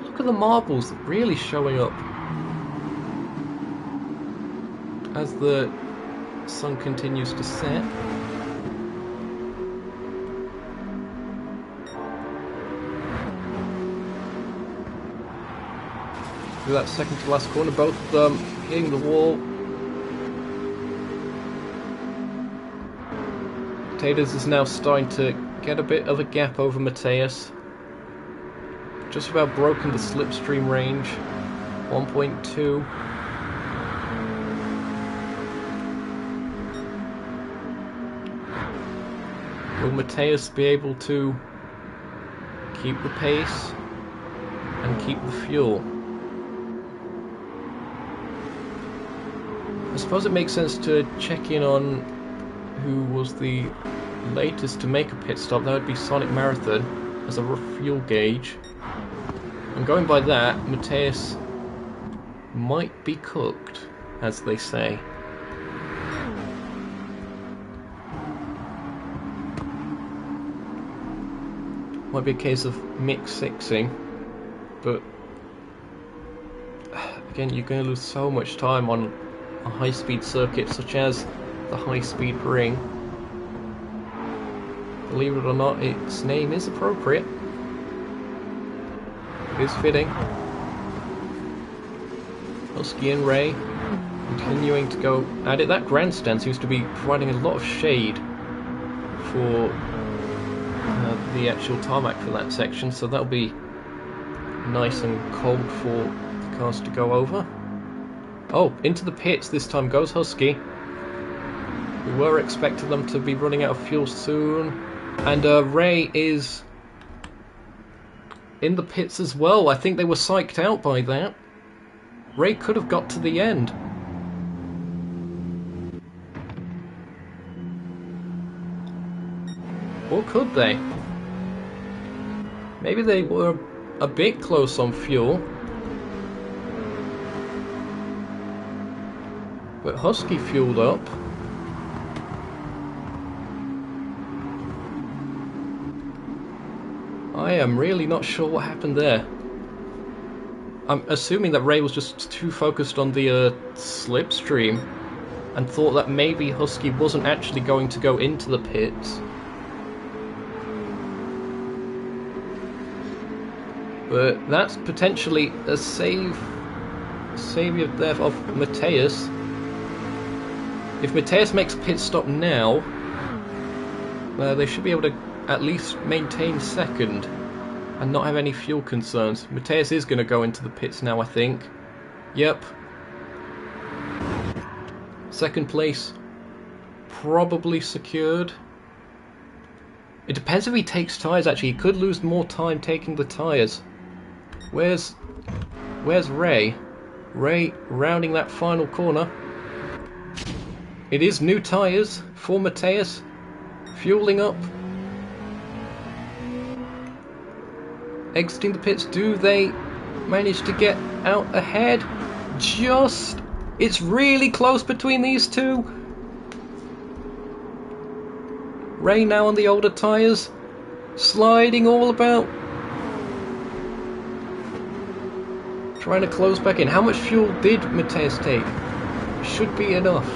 Look at the marbles really showing up as the sun continues to set. Through that second to last corner, both of them hitting the wall. Potatoes is now starting to get a bit of a gap over Mateus. Just about broken the slipstream range. 1.2. Will Mateus be able to keep the pace and keep the fuel? I suppose it makes sense to check in on who was the latest to make a pit stop. That would be Sonic Marathon as a fuel gauge. And going by that, Mateus might be cooked, as they say. Might be a case of mix-sixing, but again, you're going to lose so much time on a high-speed circuit such as the high-speed ring. Believe it or not, its name is appropriate. It is fitting. Husky and Ray continuing to go at it. That grandstand seems to be providing a lot of shade for the actual tarmac for that section, so that'll be nice and cold for the cars to go over. Oh, into the pits this time goes Husky. We were expecting them to be running out of fuel soon. And Ray is in the pits as well. I think they were psyched out by that. Ray could have got to the end. Or could they? Maybe they were a bit close on fuel. But Husky fueled up. I am really not sure what happened there. I'm assuming that Ray was just too focused on the slipstream and thought that maybe Husky wasn't actually going to go into the pits. But that's potentially a savior there of Mateus. If Mateus makes pit stop now, they should be able to at least maintain second and not have any fuel concerns. Mateus is going to go into the pits now, I think. Yep. Second place probably secured. It depends if he takes tyres, actually. He could lose more time taking the tyres. Where's Ray? Ray rounding that final corner. It is new tyres for Mateus. Fueling up. Exiting the pits. Do they manage to get out ahead? Just... It's really close between these two. Ray now on the older tyres. Sliding all about. Trying to close back in. How much fuel did Mateus take? Should be enough.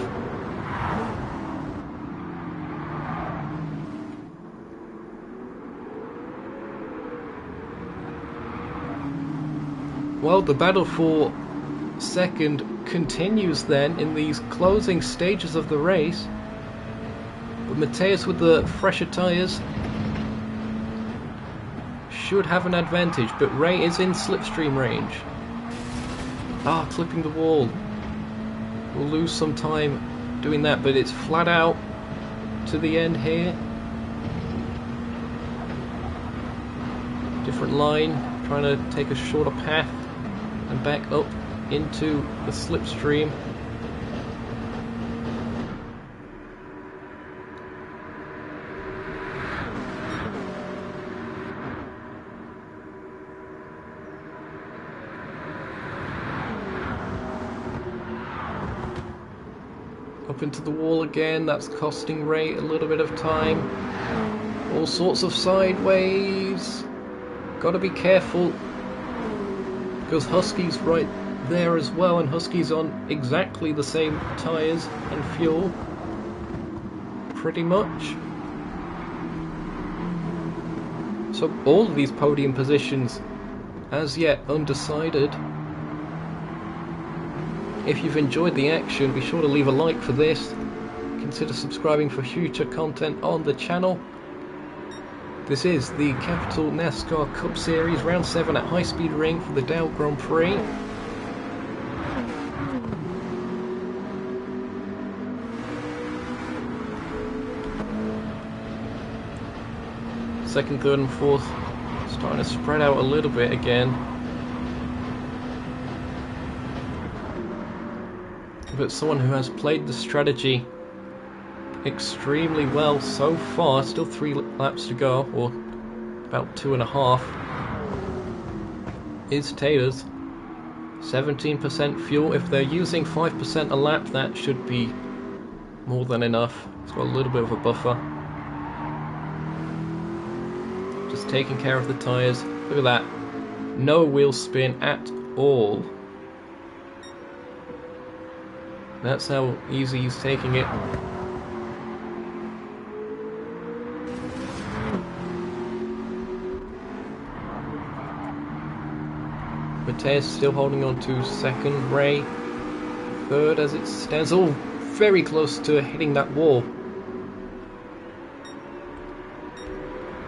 Well, the battle for second continues then in these closing stages of the race. But Mateus with the fresher tyres should have an advantage, but Ray is in slipstream range. Ah, clipping the wall. We'll lose some time doing that, but it's flat out to the end here. Different line, trying to take a shorter path and back up into the slipstream. Up into the wall again, that's costing Ray a little bit of time. All sorts of sideways. Gotta be careful, because Husky's right there as well, and Husky's on exactly the same tyres and fuel. Pretty much. So all of these podium positions as yet undecided. If you've enjoyed the action, be sure to leave a like for this. Consider subscribing for future content on the channel. This is the Capital NASCAR Cup Series, round 7 at High Speed Ring for the Dow Grand Prix. Second, third and fourth starting to spread out a little bit again. But someone who has played the strategy extremely well so far, still 3 laps to go, or about 2.5, is Taylor's. 17% fuel. If they're using 5% a lap, that should be more than enough. It's got a little bit of a buffer. Just taking care of the tyres. Look at that. No wheel spin at all. That's how easy he's taking it. Mateus still holding on to second, Ray third as it stands, all very close to hitting that wall.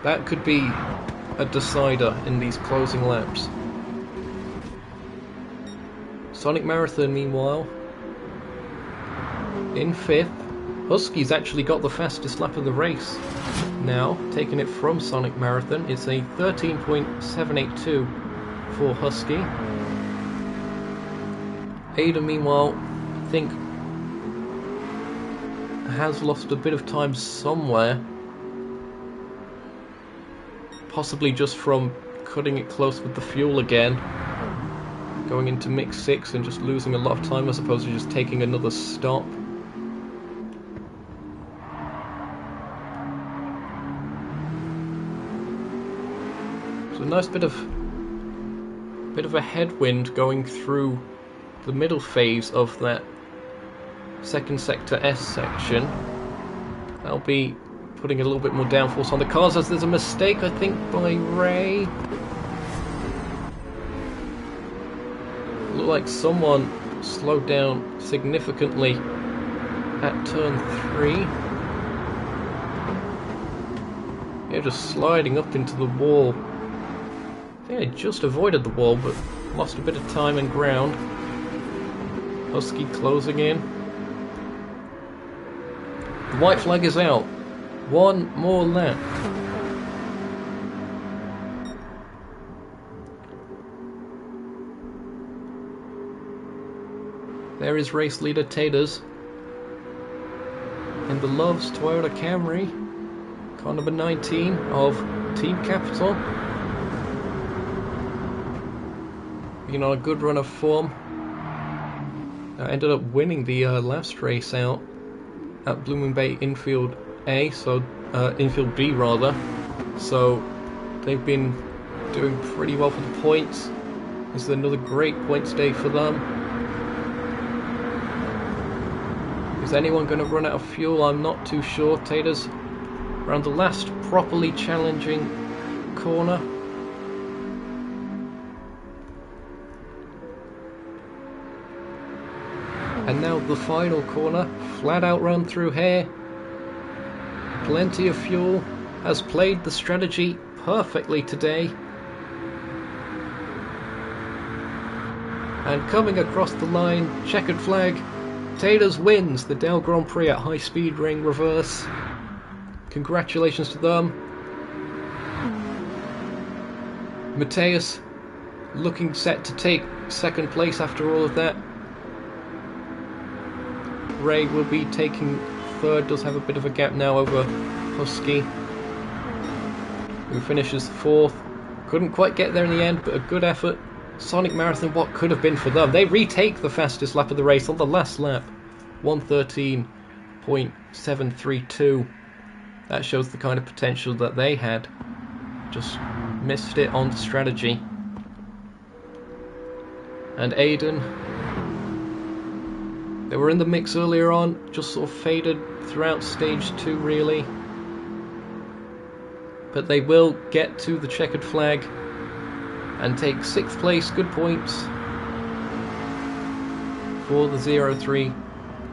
That could be a decider in these closing laps. Sonic Marathon, meanwhile, in 5th. Husky's actually got the fastest lap of the race now, taking it from Sonic Marathon. It's a 13.782 for Husky. Ada, meanwhile, I think has lost a bit of time somewhere. Possibly just from cutting it close with the fuel again. Going into mix 6 and just losing a lot of time as opposed to just taking another stop. So a nice bit of bit of a headwind going through the middle phase of that second sector S section. That'll be putting a little bit more downforce on the cars, as there's a mistake, I think, by Ray. Looked like someone slowed down significantly at turn 3. Yeah, just sliding up into the wall. I think I just avoided the wall, but lost a bit of time and ground. Husky closing in. The white flag is out. One more lap. There is race leader Taters in the Loves Toyota Camry, car number 19 of Team Capital. Being on a good run of form. Ended up winning the last race out at Blooming Bay Infield A, so Infield B rather. So they've been doing pretty well for the points. This is another great points day for them. Is anyone going to run out of fuel? I'm not too sure. Taters around the last properly challenging corner. And now the final corner, flat out run through here. Plenty of fuel, has played the strategy perfectly today. And coming across the line, checkered flag, Taters wins the Dell Grand Prix at High Speed Ring Reverse. Congratulations to them. Mateus looking set to take second place after all of that. Ray will be taking third, does have a bit of a gap now over Husky, who finishes fourth. Couldn't quite get there in the end, but a good effort. Sonic Marathon, what could have been for them. They retake the fastest lap of the race on the last lap, 1:13.732. That shows the kind of potential that they had. Just missed it on strategy. And Aiden, they were in the mix earlier on, just sort of faded throughout stage 2 really. But they will get to the checkered flag and take 6th place, good points for the 03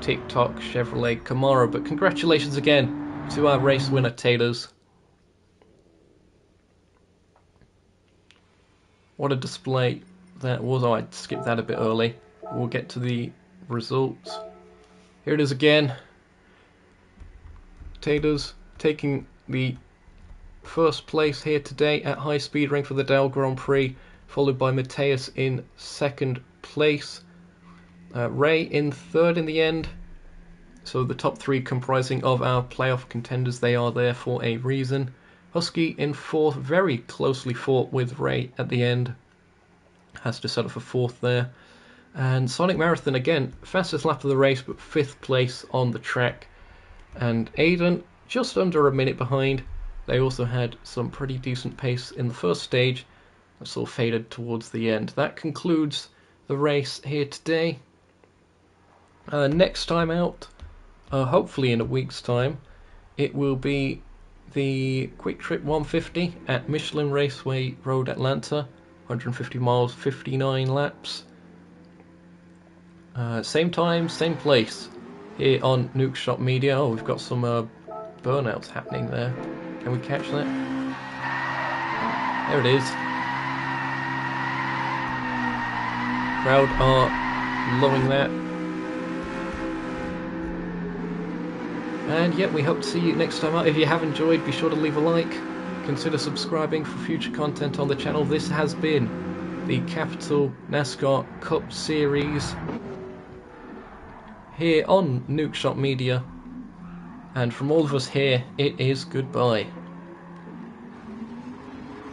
TikTok Chevrolet Camaro. But congratulations again to our race winner Taters. What a display that was. Oh, I skipped that a bit early. We'll get to the results. Here it is again. Taters taking the first place here today at High Speed Ring for the Dell Grand Prix, followed by Mateus in second place. Ray in third in the end. So the top 3 comprising of our playoff contenders, they are there for a reason. Husky in fourth, very closely fought with Ray at the end. Has to settle for fourth there. And Sonic Marathon, again, fastest lap of the race, but 5th place on the track. And Aiden, just under a minute behind. They also had some pretty decent pace in the first stage. That sort of faded towards the end. That concludes the race here today. Next time out, hopefully in a week's time, it will be the Quick Trip 150 at Michelin Raceway Road, Atlanta. 150 miles, 59 laps. Same time, same place, here on Nukeshot Media. Oh, we've got some burnouts happening there. Can we catch that? There it is. Crowd are loving that. And yeah, we hope to see you next time out. If you have enjoyed, be sure to leave a like. Consider subscribing for future content on the channel. This has been the Capital NASCAR Cup Series here on Nukeshot Media. And from all of us here, it is goodbye.